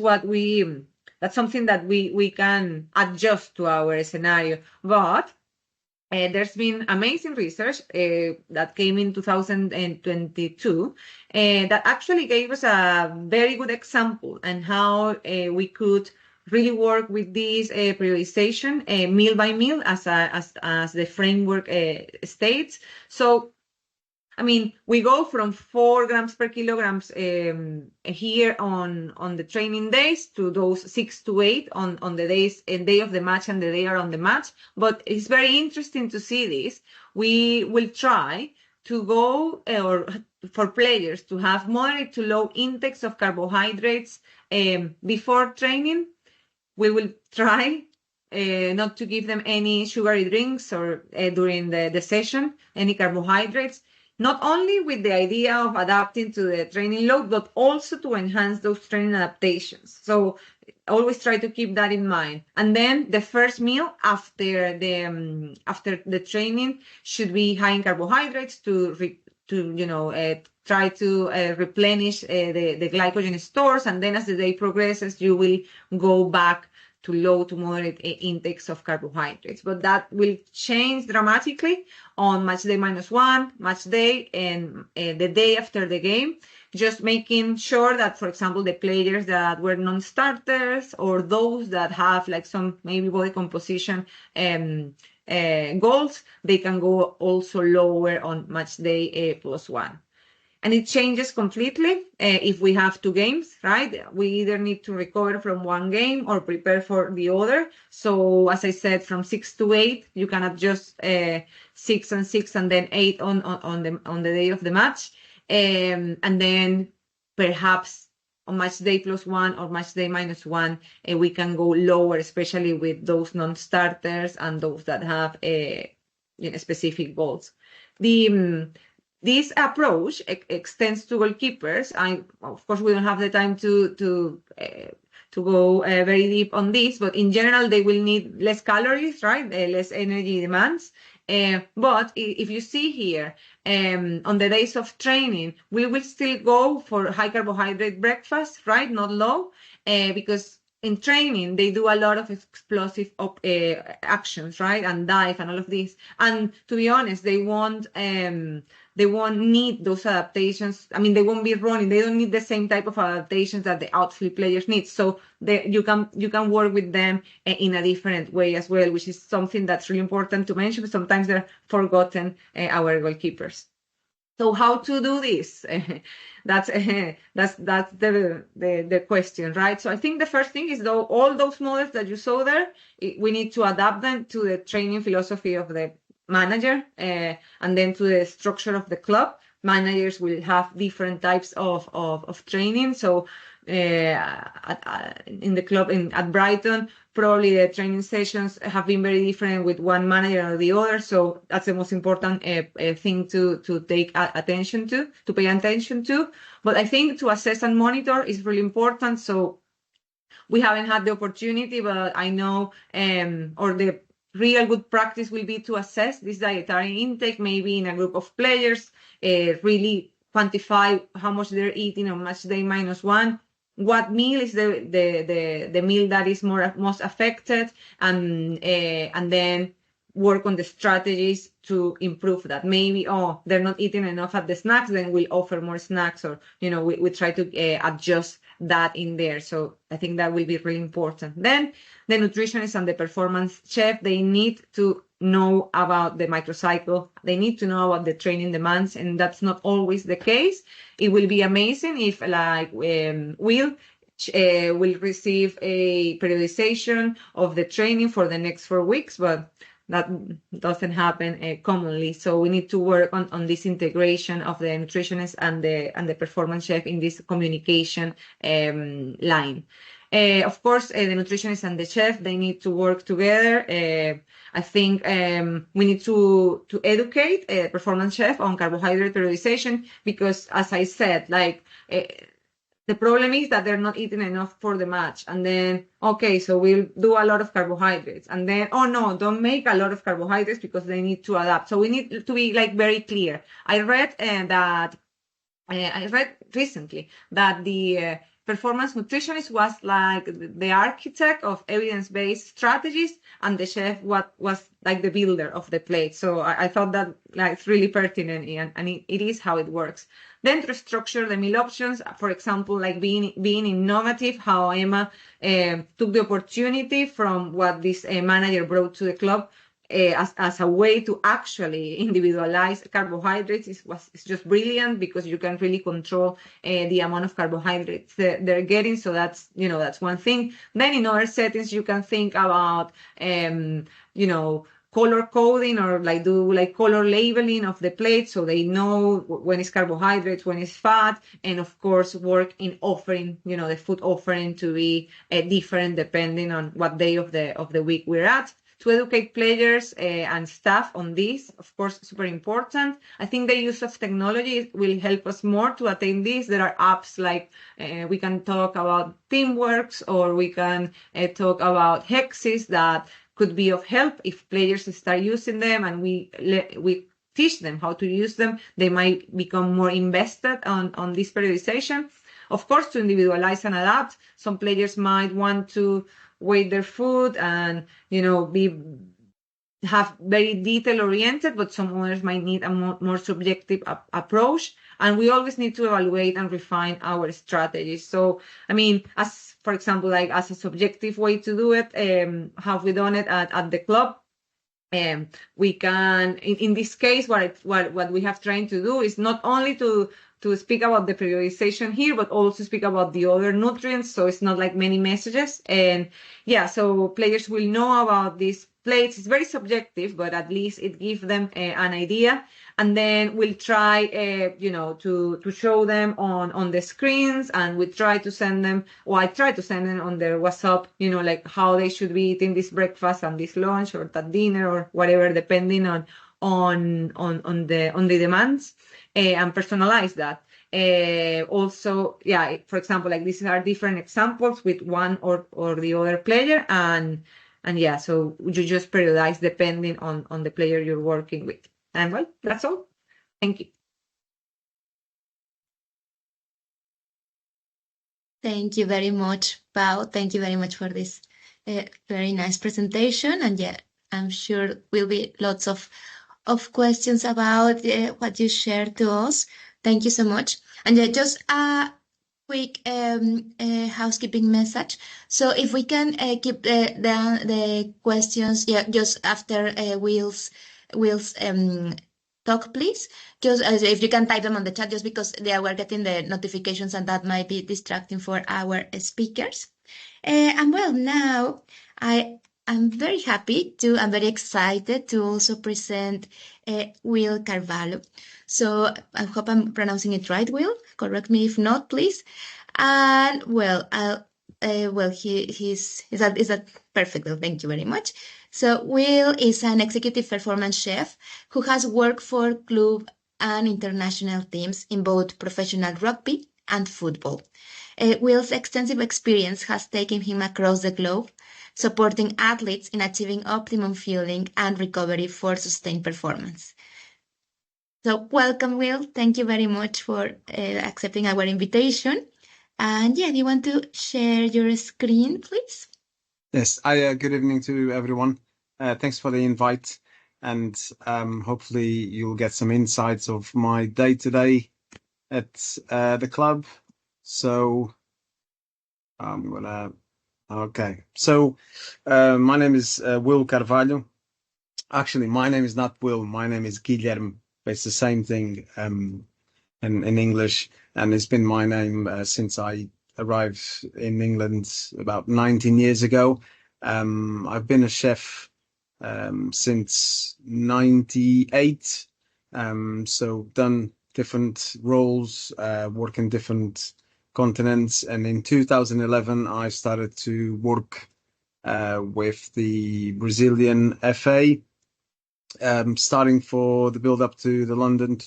something that we can adjust to our scenario. But there's been amazing research that came in 2022 that actually gave us a very good example on how we could really work with this periodization meal by meal, as the framework states. So, I mean, we go from 4 grams per kilograms here on the training days to those 6 to 8 on the day of the match and the day around the match. But it's very interesting to see this. We will try to go, or for players to have moderate to low intakes of carbohydrates before training. We will try not to give them any sugary drinks or during the session, any carbohydrates. Not only with the idea of adapting to the training load, but also to enhance those training adaptations. So always try to keep that in mind. And then the first meal after the training should be high in carbohydrates to try to replenish the glycogen stores. And then as the day progresses, you will go back to low to moderate intakes of carbohydrates. But that will change dramatically on match day -1, match day, and the day after the game. Just making sure that, for example, the players that were non-starters, or those that have like some maybe body composition goals, they can go also lower on match day +1. And it changes completely if we have 2 games, right? We either need to recover from one game or prepare for the other. So as I said, from 6 to 8, you can adjust 6 and 6 and then 8 on the day of the match. And then perhaps on match day +1 or match day -1, we can go lower, especially with those non-starters and those that have specific goals. This approach extends to goalkeepers. Of course, we don't have the time to go very deep on this, but in general, they will need less calories, right? Less energy demands. But if you see here, on the days of training, we will still go for high carbohydrate breakfast, right? Not low, because in training, they do a lot of explosive actions, right? And dive and all of this. And to be honest, they won't need those adaptations. I mean, they won't be running. They don't need the same type of adaptations that the outfield players need. So you can work with them in a different way as well, which is something that's really important to mention. Sometimes they're forgotten, our goalkeepers. So how to do this? That's the question, right? So I think the first thing is, though, all those models that you saw there, we need to adapt them to the training philosophy of the manager, and then to the structure of the club. Managers will have different types of training. So in the club at Brighton, probably the training sessions have been very different with one manager or the other. So that's the most important thing to take attention to pay attention to. But I think to assess and monitor is really important. So we haven't had the opportunity, but I know, or the real good practice will be to assess this dietary intake, maybe in a group of players, really quantify how much they're eating on match day -1, what meal is the meal that is most affected, and then work on the strategies to improve that. Maybe, they're not eating enough at the snacks, then we'll offer more snacks, or, we try to adjust that in there. So I think that will be really important. Then the nutritionist and the performance chef, they need to know about the microcycle. They need to know about the training demands, and that's not always the case. It will be amazing if, like, will receive a periodization of the training for the next 4 weeks, but that doesn't happen commonly. So we need to work on this integration of the nutritionist and the performance chef in this communication line. Of course, the nutritionist and the chef, they need to work together. I think we need to educate a performance chef on carbohydrate periodization, because, as I said, like, the problem is that they're not eating enough for the match. And then, okay, so we'll do a lot of carbohydrates. And then, oh no, don't make a lot of carbohydrates because they need to adapt. So we need to be, like, very clear. I read recently that the performance nutritionist was like the architect of evidence-based strategies, and the chef was like the builder of the plate. So I thought that, like, it's really pertinent, and it is how it works. Then to structure the meal options, for example, like being innovative, how Emma took the opportunity from what this manager brought to the club as a way to actually individualize carbohydrates. It's just brilliant, because you can really control the amount of carbohydrates they're getting. So that's one thing. Then in other settings, you can think about, color coding, or do color labeling of the plate, so they know when it's carbohydrates, when it's fat, and of course work in offering, the food offering to be different depending on what day of the week we're at. To educate players and staff on this, of course, super important. I think the use of technology will help us more to attain this. There are apps like we can talk about Teamworks, or we can talk about Hexes that could be of help if players start using them, and we teach them how to use them. They might become more invested on this periodization. Of course, to individualize and adapt. Some players might want to weight their food and, have very detail oriented, but some others might need a more subjective approach. And we always need to evaluate and refine our strategies. So, I mean, as, for example, like as a subjective way to do it, have we done it at the club? We can, in this case, what we have trying to do is not only to speak about the periodization here, but also speak about the other nutrients. So it's not like many messages. And yeah, so players will know about these plates. It's very subjective, but at least it gives them an idea. And then we'll try, to show them on the screens, and we try to send them, or I try to send them on their WhatsApp, like how they should be eating this breakfast and this lunch or that dinner or whatever, depending on the demands, and personalize that. Also, yeah, for example, like these are different examples with one or the other player, and yeah, so you just periodize depending on the player you're working with. And well, that's all. Thank you. Thank you very much, Pau. Thank you very much for this very nice presentation. And yeah, I'm sure will be lots of questions about what you shared to us. Thank you so much. And yeah, just a quick housekeeping message. So if we can keep the questions, yeah, just after Will's talk, please. Just if you can type them on the chat, just because we're getting the notifications and that might be distracting for our speakers. And well, now I'm very happy I'm very excited to also present Will Carvalho. So I hope I'm pronouncing it right, Will. Correct me if not, please. And well, he's that perfect. Well, thank you very much. So Will is an executive performance chef who has worked for club and international teams in both professional rugby and football. Will's extensive experience has taken him across the globe, supporting athletes in achieving optimum fueling and recovery for sustained performance. So welcome, Will. Thank you very much for accepting our invitation. And yeah, do you want to share your screen, please? Yes. Good evening to everyone. Thanks for the invite, and hopefully you'll get some insights of my day-to-day at the club. So I'm gonna. Okay. So my name is Will Carvalho. Actually, my name is not Will. My name is Guilherme. It's the same thing in English, and it's been my name since I arrived in England about 19 years ago. I've been a chef since 98, so done different roles, work in different continents, and in 2011 I started to work with the Brazilian FA, starting for the build up to the London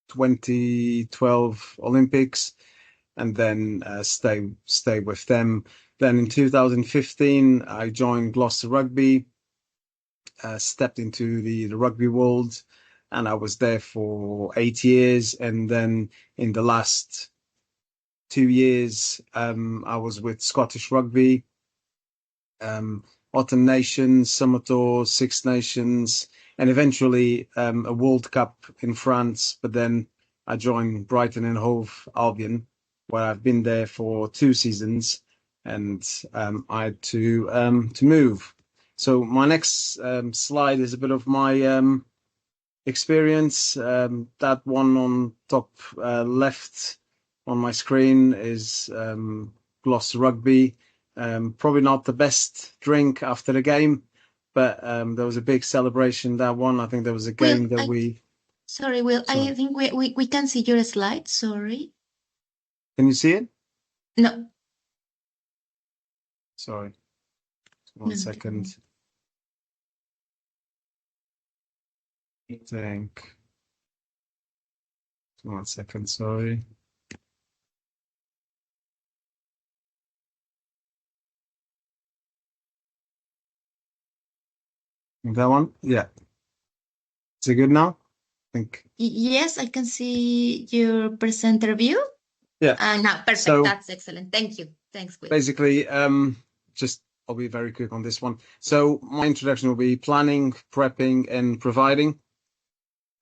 2012 Olympics, and then stay with them. Then in 2015 I joined Gloucester Rugby, stepped into the rugby world, and I was there for 8 years. And then in the last 2 years I was with Scottish Rugby, Autumn Nations, Summer Tour, Six Nations, and eventually a World Cup in France. But then I joined Brighton and Hove Albion, where I've been there for 2 seasons, and I had to move. So my next slide is a bit of my experience. That one on top left on my screen is Gloucester Rugby. Probably not the best drink after the game, but there was a big celebration that one. I think there was a game Will, that we... Sorry, Will, Sorry. I think we can see your slide, sorry. Can you see it? No. Sorry. One second. I think. 1 second, sorry. That one? Yeah. Is it good now? I think. Yes, I can see your presenter view. Yeah. Now, perfect. So, that's excellent. Thank you. Thanks, Will. Basically, I'll be very quick on this one. So my introduction will be planning, prepping, and providing.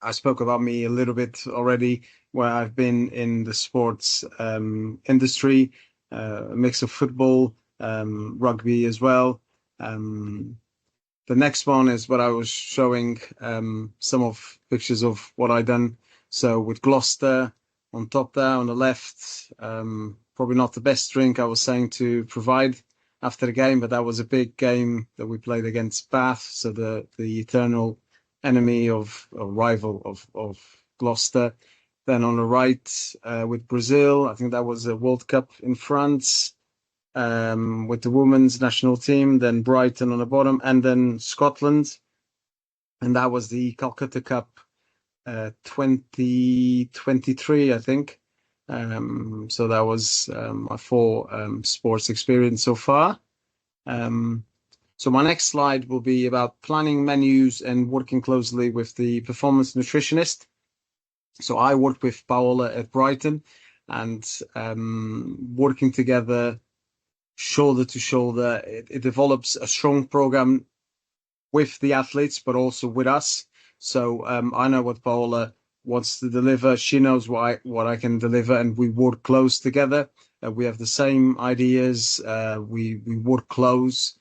I spoke about me a little bit already, where I've been in the sports industry, a mix of football, rugby as well. The The next one is what I was showing, some of pictures of what I done. So with Gloucester on top there on the left, probably not the best drink I was saying to provide after the game, but that was a big game that we played against Bath. So the eternal enemy of rival of Gloucester. Then on the right, with Brazil, I think that was a World Cup in France. With the women's national team, then Brighton on the bottom, and then Scotland, and that was the Calcutta Cup 2023, I think. So that was my 4 sports experience so far. So my next slide will be about planning menus and working closely with the performance nutritionist. So I worked with Paola at Brighton, and working together shoulder to shoulder, it develops a strong program with the athletes, but also with us. So I know what Paola wants to deliver. She knows what I can deliver, and we work close together. We have the same ideas. We work close.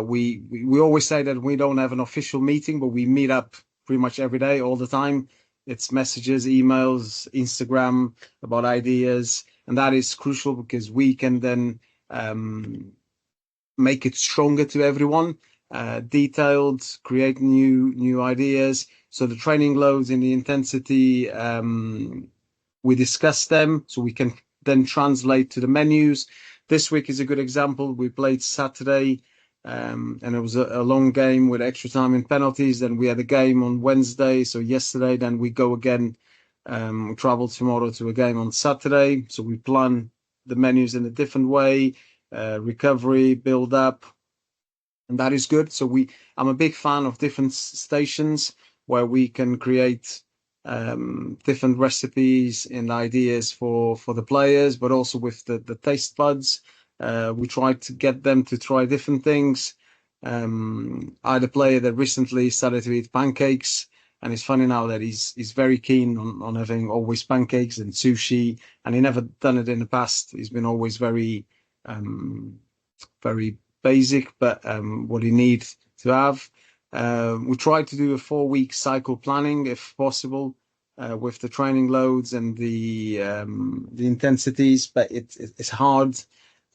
We always say that we don't have an official meeting, but we meet up pretty much every day, all the time. It's messages, emails, Instagram about ideas, and that is crucial because we can then make it stronger to everyone, detailed, create new ideas. So the training loads and the intensity, we discuss them so we can then translate to the menus. This week is a good example. We played Saturday, and it was a long game with extra time and penalties. Then we had a game on Wednesday, so yesterday. Then we go again, we travel tomorrow to a game on Saturday. So we plan the menus in a different way, recovery, build up, and that is good. So I'm a big fan of different stations where we can create different recipes and ideas for the players, but also with the taste buds. We try to get them to try different things. I had a player that recently started to eat pancakes, and it's funny now that he's very keen on having always pancakes and sushi, and he never done it in the past. He's been always very basic, but what he needs to have. We try to do a 4-week cycle planning if possible, with the training loads and the intensities, but it's hard.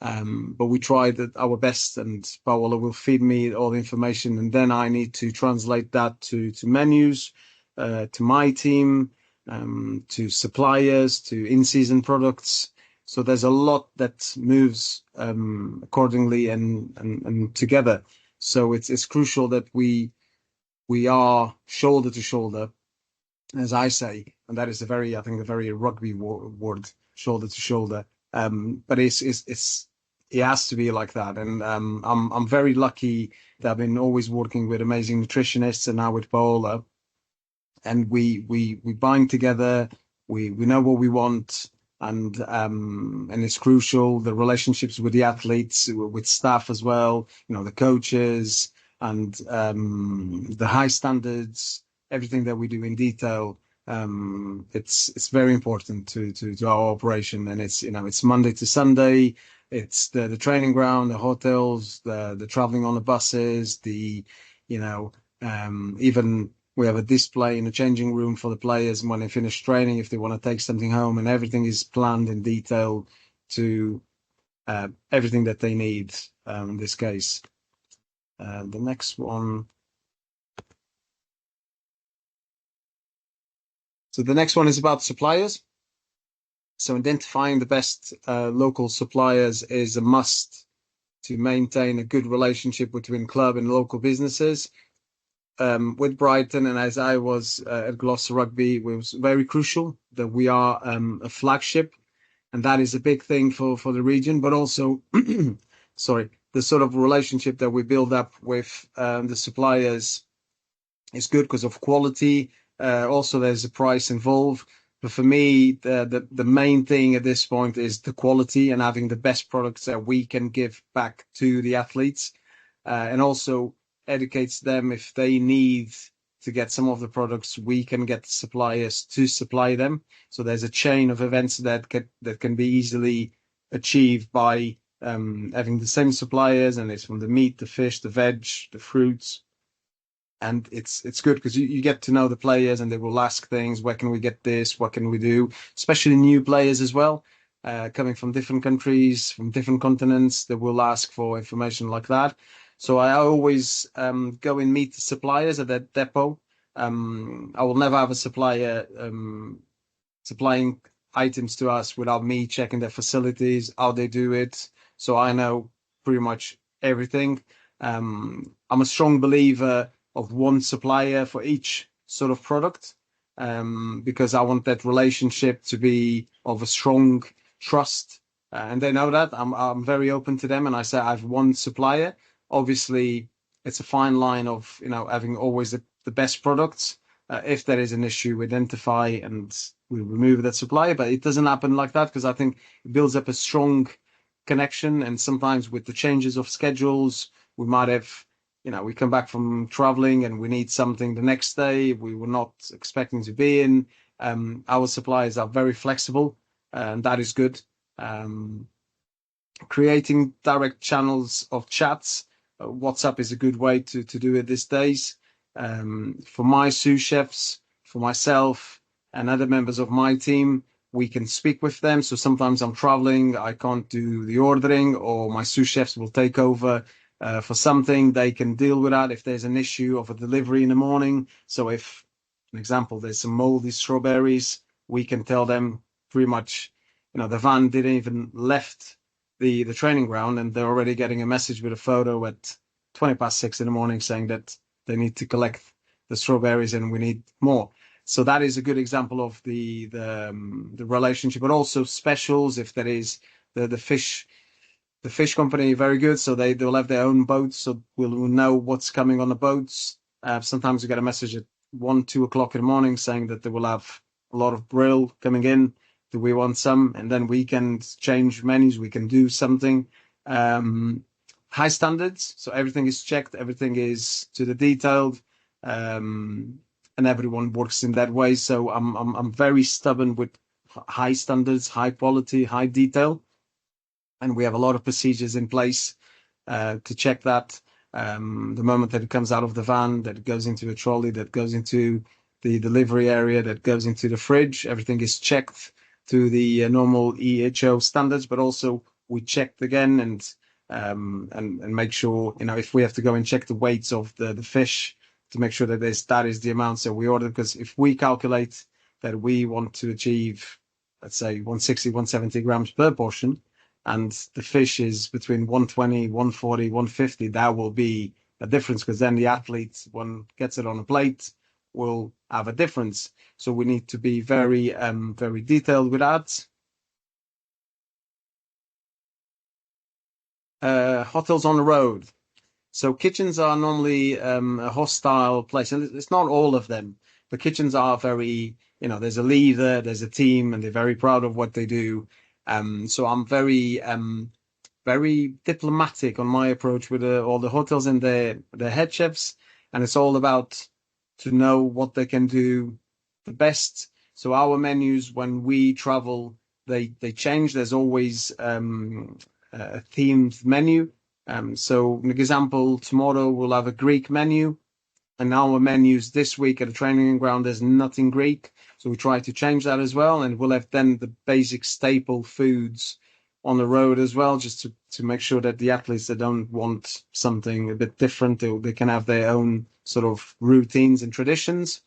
But we tried our best, and Paola will feed me all the information, and then I need to translate that to menus, to my team, to suppliers, to in-season products. So there's a lot that moves accordingly and together. So it's crucial that we are shoulder to shoulder, as I say, and that is I think a very rugby word, shoulder to shoulder. But it has to be like that, and I'm very lucky that I've been always working with amazing nutritionists, and now with Paola, and we bind together. We know what we want, and it's crucial. The relationships with the athletes, with staff as well, the coaches, and the high standards, everything that we do in detail. It's very important to our operation, and it's Monday to Sunday. It's the training ground, the hotels, the traveling on the buses, even we have a display in the changing room for the players when they finish training, if they want to take something home, and everything is planned in detail to everything that they need in this case. The next one. So the next one is about suppliers. So identifying the best local suppliers is a must to maintain a good relationship between club and local businesses. With Brighton, and as I was at Gloucester Rugby, it was very crucial that we are a flagship, and that is a big thing for the region, but also, sorry, the sort of relationship that we build up with the suppliers is good because of quality. Also, there's a price involved. But for me, the main thing at this point is the quality and having the best products that we can give back to the athletes, and also educates them if they need to get some of the products, we can get the suppliers to supply them. So there's a chain of events that can be easily achieved by having the same suppliers, and it's from the meat, the fish, the veg, the fruits, And it's good because you get to know the players, and they will ask things. Where can we get this? What can we do? Especially new players as well, coming from different countries, from different continents. They will ask for information like that. So I always go and meet the suppliers at that depot. I will never have a supplier supplying items to us without me checking their facilities, how they do it. So I know pretty much everything. I'm a strong believer of one supplier for each sort of product, because I want that relationship to be of a strong trust. And they know that. I'm very open to them, and I say I have one supplier. Obviously, it's a fine line of having always the best products. If there is an issue, we identify and we remove that supplier, but it doesn't happen like that because I think it builds up a strong connection. And sometimes with the changes of schedules, we might have, we come back from traveling and we need something the next day we were not expecting to be in. Our suppliers are very flexible, and that is good. Creating direct channels of chats. WhatsApp is a good way to do it these days. For my sous chefs, for myself, and other members of my team, we can speak with them. So sometimes I'm traveling, I can't do the ordering, or my sous chefs will take over for something. They can deal with that if there's an issue of a delivery in the morning. So if, an example, there's some moldy strawberries, we can tell them pretty much, the van didn't even left the training ground, and they're already getting a message with a photo at 6:20 in the morning saying that they need to collect the strawberries and we need more. So that is a good example of the relationship, but also specials. If there is the fish company, very good. So they'll have their own boats, so we'll know what's coming on the boats. Sometimes we get a message at 1-2 o'clock in the morning saying that they will have a lot of brill coming in. Do we want some? And then we can change menus. We can do something. High standards, so everything is checked, everything is to the detailed, and everyone works in that way. So I'm very stubborn with high standards, high quality, high detail, and we have a lot of procedures in place to check that. The moment that it comes out of the van, that it goes into a trolley, that goes into the delivery area, that goes into the fridge, everything is checked to the normal EHO standards, but also we checked again and make sure, if we have to go and check the weights of the fish to make sure that that is the amount that we ordered. Because if we calculate that we want to achieve, let's say 160, 170 grams per portion, and the fish is between 120, 140, 150, that will be a difference, because then the athlete, when gets it on a plate, will have a difference. So we need to be very, very detailed with that. Hotels on the road. So kitchens are normally a hostile place, and it's not all of them. The kitchens are very, there's a leader, there's a team, and they're very proud of what they do. So I'm very, very diplomatic on my approach with all the hotels and their head chefs, and it's all about to know what they can do the best. So our menus, when we travel, they change. There's always a themed menu. So an example, tomorrow we'll have a Greek menu, and our menus this week at the training ground, there's nothing Greek. So we try to change that as well. And we'll have then the basic staple foods on the road as well, just to make sure that the athletes that don't want something a bit different, they can have their own sort of routines and traditions.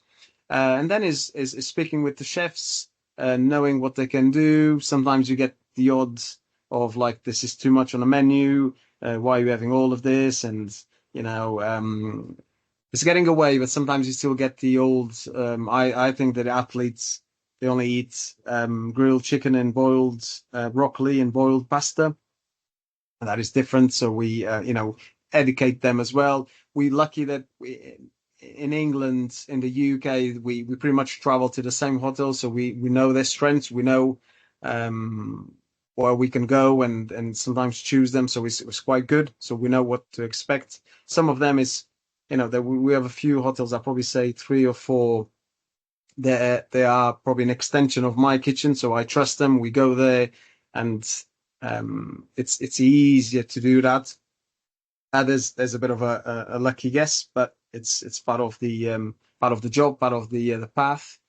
And then is speaking with the chefs, knowing what they can do. Sometimes you get the odds of like, this is too much on the menu. Why are you having all of this? And, it's getting away, but sometimes you still get the old, I think that athletes, they only eat grilled chicken and boiled broccoli and boiled pasta. And that is different. So we, educate them as well. We're lucky that in England, in the UK, we pretty much travel to the same hotel. So we know their strengths. We know where we can go and sometimes choose them. So it's quite good. So we know what to expect. Some of them is, that we have a few hotels, I'll probably say 3 or 4. They are probably an extension of my kitchen. So I trust them. We go there, and it's easier to do that. There's a bit of a lucky guess, but it's part of the job, part of the path.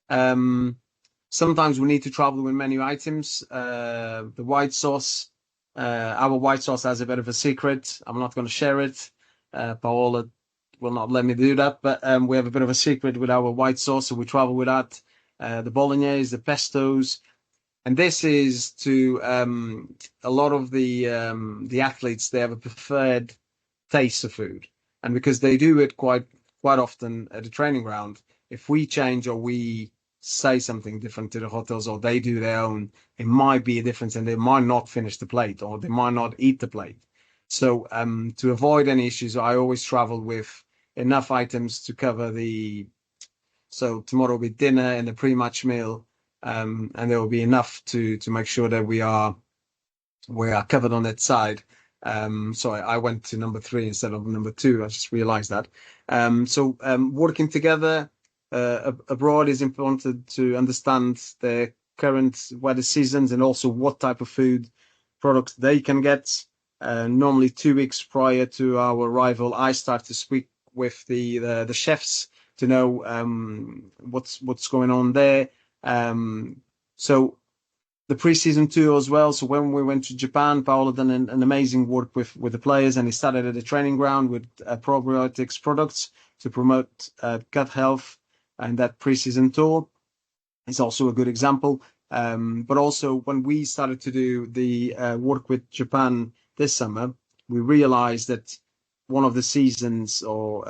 Sometimes we need to travel with menu items. The white sauce, our white sauce has a bit of a secret. I'm not going to share it. Paola will not let me do that, but we have a bit of a secret with our white sauce, so we travel with that. The bolognese, the pestos, and this is to a lot of the athletes. They have a preferred taste of food, and because they do it quite often at the training ground, if we change or we say something different to the hotels or they do their own, it might be a difference, and they might not finish the plate or they might not eat the plate. So to avoid any issues, I always travel with enough items to cover the. So tomorrow will be dinner and the pre-match meal, and there will be enough to make sure that we are covered on that side. So I went to number 3 instead of number 2. I just realized that. So working together abroad is important to understand the current weather seasons and also what type of food products they can get. Normally 2 weeks prior to our arrival, I start to speak with the chefs to know what's going on there. So the pre-season tour as well. So when we went to Japan, Paola done an amazing work with the players, and he started at the training ground with probiotics products to promote gut health, and that pre-season tour is also a good example. But also when we started to do the work with Japan this summer, we realized that one of the seasons or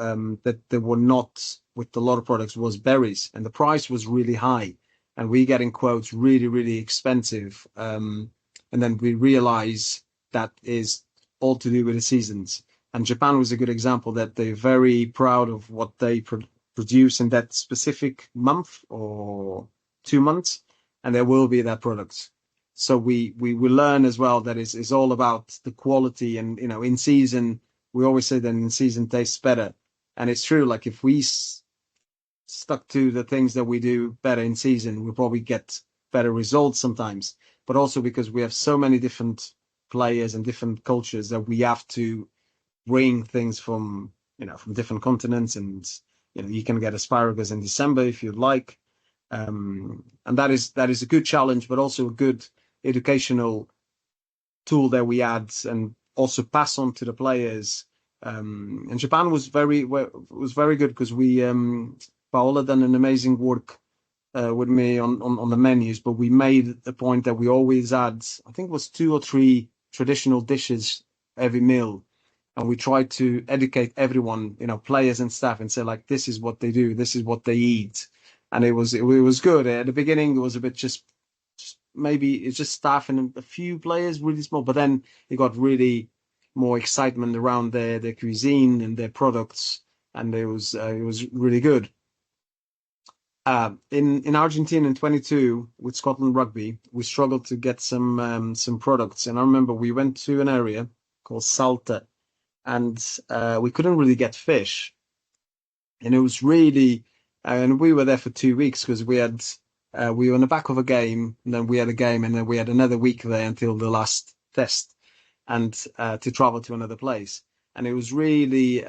that there were not with a lot of products was berries, and the price was really high. And we get in quotes really, really expensive. And then we realize that is all to do with the seasons. And Japan was a good example that they're very proud of what they produce in that specific month or 2 months, and there will be that product. So we learn as well that it's all about the quality, and in season we always say that in season tastes better, and it's true. Like if we stuck to the things that we do better in season, we'll probably get better results sometimes, but also because we have so many different players and different cultures that we have to bring things from different continents, and you can get asparagus in December if you'd like, and that is a good challenge, but also a good educational tool that we add and also pass on to the players. And Japan was very good because we Paola done an amazing work with me on the menus, but we made the point that we always add, I think it was 2 or 3 traditional dishes every meal, and we tried to educate everyone, players and staff, and say like, this is what they do, this is what they eat, and it was good. At the beginning, it was a bit just maybe it's just staff and a few players, really small, but then it got really more excitement around their cuisine and their products, and it was really good. In Argentina in 22 with Scotland Rugby, we struggled to get some products, and I remember we went to an area called Salta, and we couldn't really get fish, and it was really, and we were there for 2 weeks because we were in the back of a game, and then we had a game, and then we had another week there until the last test, and to travel to another place, and it was really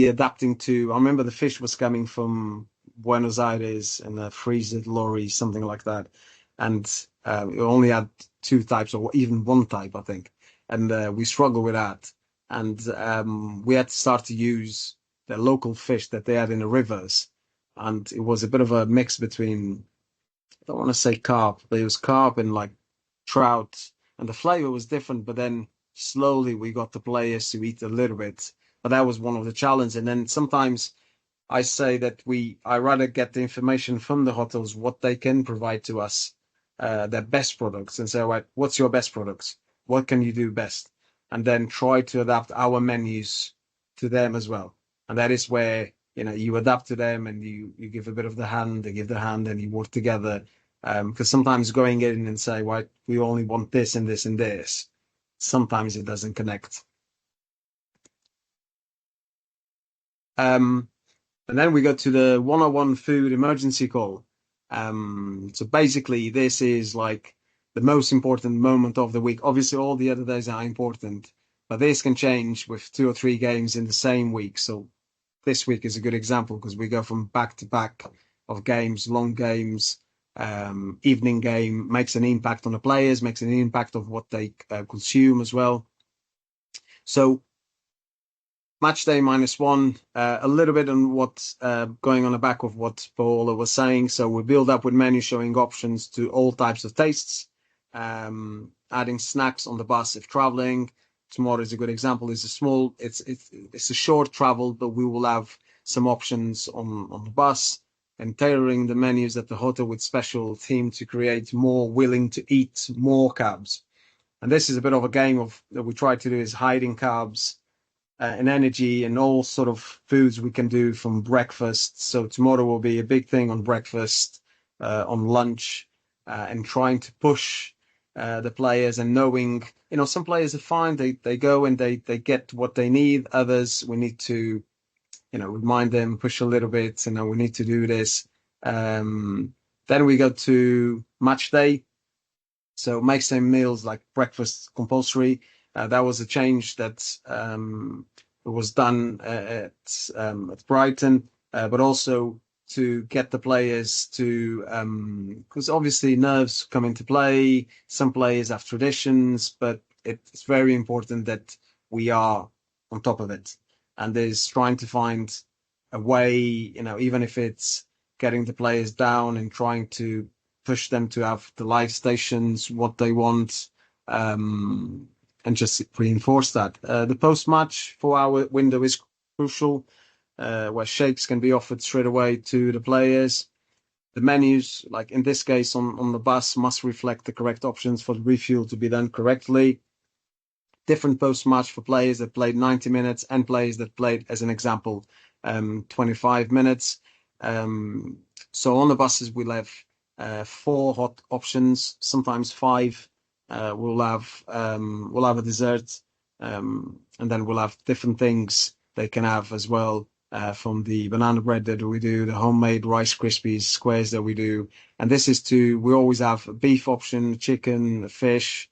adapting to. I remember the fish was coming from Buenos Aires in a freezer lorry, something like that, and it only had 2 types or even 1 type, I think, and we struggled with that, and we had to start to use the local fish that they had in the rivers, and it was a bit of a mix between, I don't want to say carp, but it was carp and like trout, and the flavor was different, but then slowly we got the players to eat a little bit. But that was one of the challenges. And then sometimes I say that I rather get the information from the hotels, what they can provide to us, their best products, and say, right, what's your best products? What can you do best? And then try to adapt our menus to them as well. And that is where, you adapt to them, and you give a bit of the hand, they give the hand, and you work together. Because sometimes going in and say, right, we only want this and this and this, sometimes it doesn't connect. And then we go to the 101 food emergency call. So basically, this is like the most important moment of the week. Obviously, all the other days are important, But this can change with 2 or 3 games in the same week. So this week is a good example because we go from back to back of games, long games, evening game, makes an impact on the players, makes an impact of what they consume as well. So match day -1, a little bit on what's going on the back of what Paola was saying. So we build up with menus showing options to all types of tastes, adding snacks on the bus if traveling. Tomorrow is a good example. It's a short travel, but we will have some options on the bus, and tailoring the menus at the hotel with special theme to create more willing to eat more carbs. And this is a bit of a game that we try to do is hiding carbs and energy and all sort of foods we can do from breakfast. So tomorrow will be a big thing on breakfast, on lunch, and trying to push the players and knowing, some players are fine. They go and they get what they need. Others, we need to, remind them, push a little bit, we need to do this. Then we go to match day. So make same meals like breakfast compulsory. That was a change that was done at Brighton, but also to get the players to, because obviously nerves come into play. Some players have traditions, but it's very important that we are on top of it. And there's trying to find a way, even if it's getting the players down and trying to push them to have the live stations, what they want, and just reinforce that. The post-match 4-hour window is crucial, where shakes can be offered straight away to the players. The menus, like in this case on the bus, must reflect the correct options for the refuel to be done correctly. Different post-match for players that played 90 minutes and players that played, as an example, 25 minutes. So on the buses, we'll have 4 hot options, sometimes 5. We'll have a dessert, and then we'll have different things they can have as well, from the banana bread that we do, the homemade Rice Krispies squares that we do. And this is we always have a beef option, chicken, fish.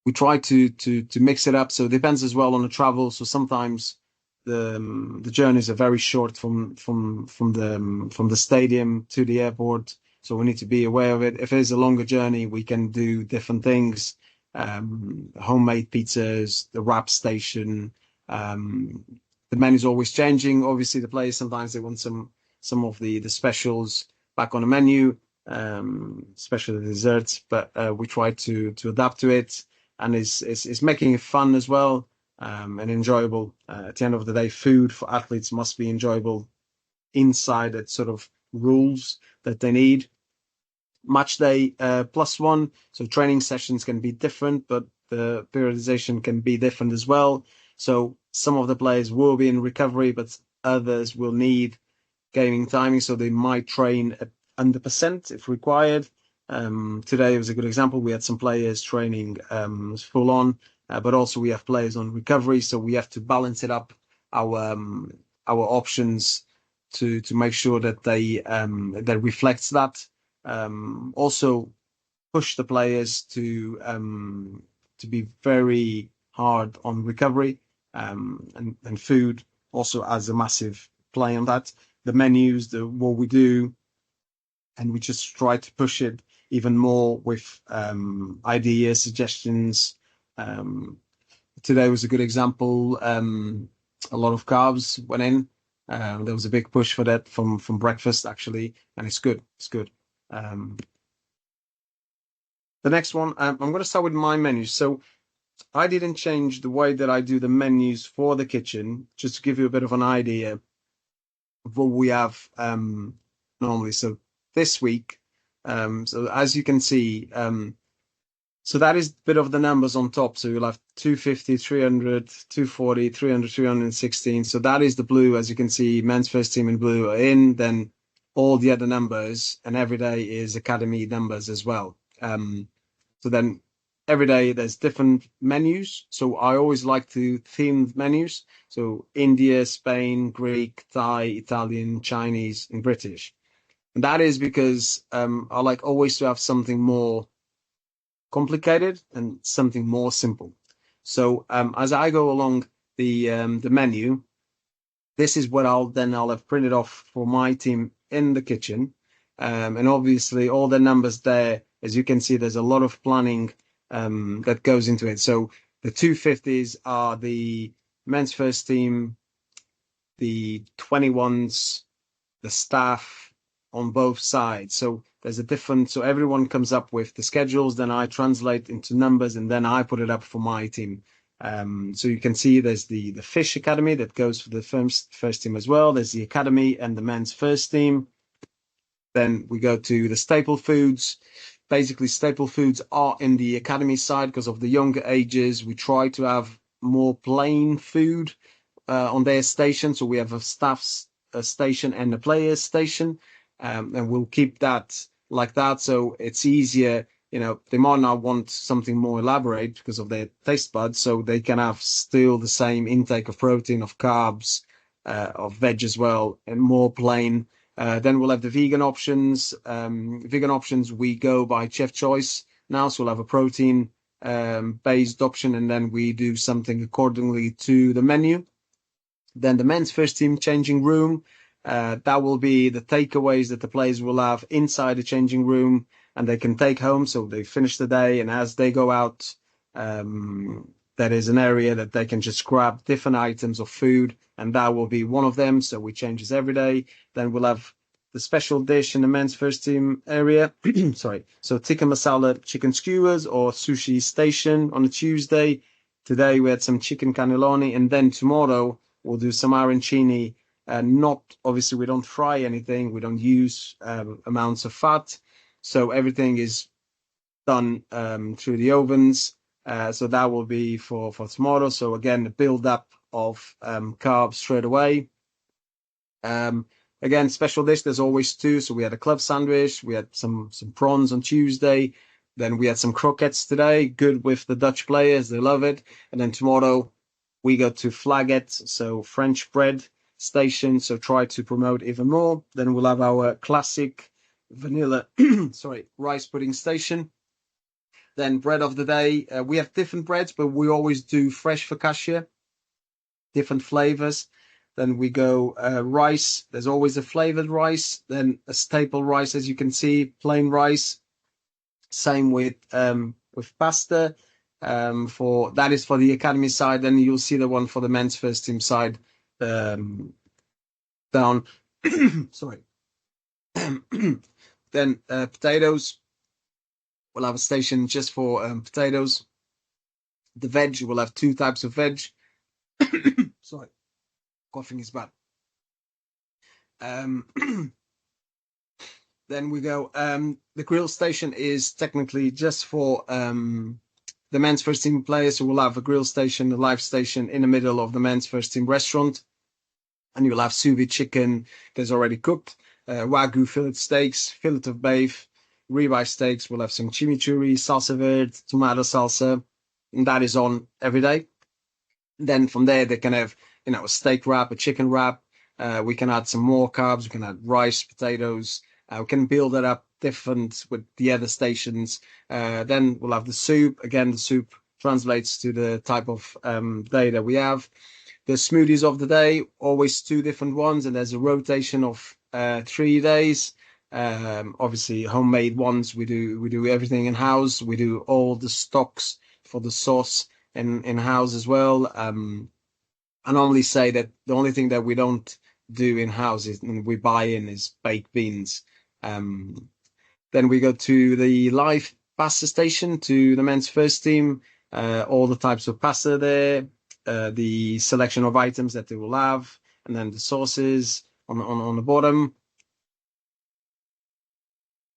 We try to mix it up. So it depends as well on the travel. So sometimes the journeys are very short from the stadium to the airport. So we need to be aware of it. If it's a longer journey, we can do different things. Homemade pizzas, the wrap station. The menu's always changing. Obviously, the players sometimes they want some of the specials back on the menu, especially the desserts. But we try to adapt to it, and it's making it fun as well, and enjoyable. At the end of the day, food for athletes must be enjoyable inside that sort of rules that they need. Match day +1, so training sessions can be different, but the periodization can be different as well. So some of the players will be in recovery, but others will need gaining timing, so they might train at 100% if required. Today was a good example. We had some players training full on, but also we have players on recovery, so we have to balance it up, our options to make sure that that reflects that. Also push the players to be very hard on recovery, and food also has a massive play on that. The menus, what we do, and we just try to push it even more with ideas, suggestions. Today was a good example. A lot of carbs went in. There was a big push for that from breakfast, actually, and it's good. It's good. The next one, I'm going to start with my menus. So I didn't change the way that I do the menus for the kitchen, just to give you a bit of an idea of what we have normally. So this week, so as you can see, so that is a bit of the numbers on top. So you'll have 250, 300, 240, 300, 316. So that is the blue. As you can see, men's first team in blue are in. Then all the other numbers, and every day is academy numbers as well. So then every day there's different menus. So I always like to theme menus. So India, Spain, Greek, Thai, Italian, Chinese, and British. And that is because I like always to have something more complicated and something more simple. So as I go along the menu, this is what I'll have printed off for my team in the kitchen. And obviously all the numbers there, as you can see, there's a lot of planning that goes into it. So the 250s are the men's first team, the 21s, the staff on both sides. So there's a different, so everyone comes up with the schedules, then I translate into numbers, and then I put it up for my team. So you can see there's the Fish Academy that goes for the first team as well. There's the Academy and the men's first team. Then we go to the staple foods. Basically, staple foods are in the Academy side because of the younger ages. We try to have more plain food on their station. So we have a staff's station and a player's station. And we'll keep that like that. So it's easier. They might not want something more elaborate because of their taste buds. So they can have still the same intake of protein, of carbs, of veg as well, and more plain. Then we'll have the vegan options. Vegan options, we go by chef choice now. So we'll have a protein based option, and then we do something accordingly to the menu. Then the men's first team changing room, that will be the takeaways that the players will have inside the changing room and they can take home. So they finish the day, and as they go out, there is an area that they can just grab different items of food, and that will be one of them. So we change this every day. Then we'll have the special dish in the men's first team area. Sorry. So tikka masala chicken skewers or sushi station on a Tuesday. Today we had some chicken cannelloni, and then tomorrow we'll do some arancini. Not obviously, we don't fry anything. We don't use amounts of fat. So everything is done through the ovens. So that will be for tomorrow. So again, the build up of carbs straight away. Again, special dish, there's always two. So we had a club sandwich. We had some prawns on Tuesday. Then we had some croquettes today. Good with the Dutch players. They love it. And then tomorrow we go to flagettes, so French bread station. So try to promote even more. Then we'll have our classic vanilla, rice pudding station. Then bread of the day. We have different breads, but we always do fresh focaccia, different flavors. Then we go rice. There's always a flavored rice. Then a staple rice, as you can see, plain rice. Same with pasta. For that is for the academy side. Then you'll see the one for the men's first team side down. Sorry. Then potatoes. We'll have a station just for potatoes. The veg, we'll have two types of veg. Sorry, coughing is bad. Then we go. The grill station is technically just for the men's first team players. So we'll have a grill station, a live station in the middle of the men's first team restaurant. And you'll have sous vide chicken that's already cooked, Wagyu fillet steaks, fillet of beef, ribeye steaks. We'll have some chimichurri, salsa verde, tomato salsa, and that is on every day. Then from there, they can have, a steak wrap, a chicken wrap. We can add some more carbs. We can add rice, potatoes. We can build that up different with the other stations. Then we'll have the soup. Again, the soup translates to the type of day that we have. The smoothies of the day, always two different ones, and there's a rotation of 3 days. Obviously, homemade ones. We do everything in house. We do all the stocks for the sauce in house as well. I normally say that the only thing that we don't do in house is we buy in is baked beans. Then we go to the live pasta station to the men's first team. All the types of pasta there. The selection of items that they will have, and then the sauces on the bottom.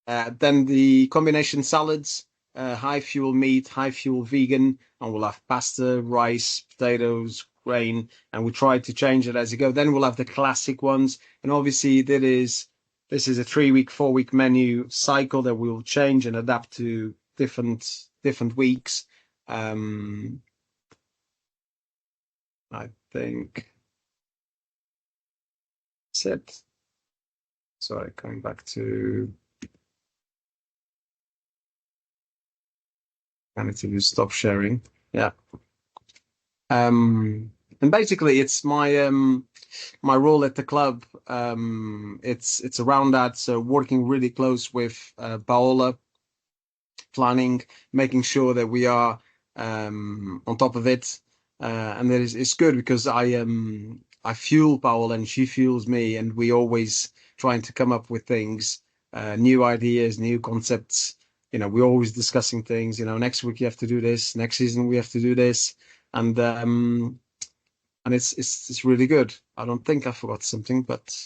Then the combination salads, high fuel meat, high fuel vegan, and we'll have pasta, rice, potatoes, grain, and we try to change it as you go. Then we'll have the classic ones, and obviously this is a 3-week, 4-week menu cycle that we'll change and adapt to different weeks. I think that's it. Sorry, coming back to. I need to stop sharing. Yeah. And basically, it's my my role at the club. It's around that. So working really close with Paola, planning, making sure that we are on top of it. And that is it's good because I fuel Paola and she fuels me, and we always trying to come up with things, new ideas, new concepts. We're always discussing things. Next week you have to do this. Next season we have to do this, and it's really good. I don't think I forgot something, but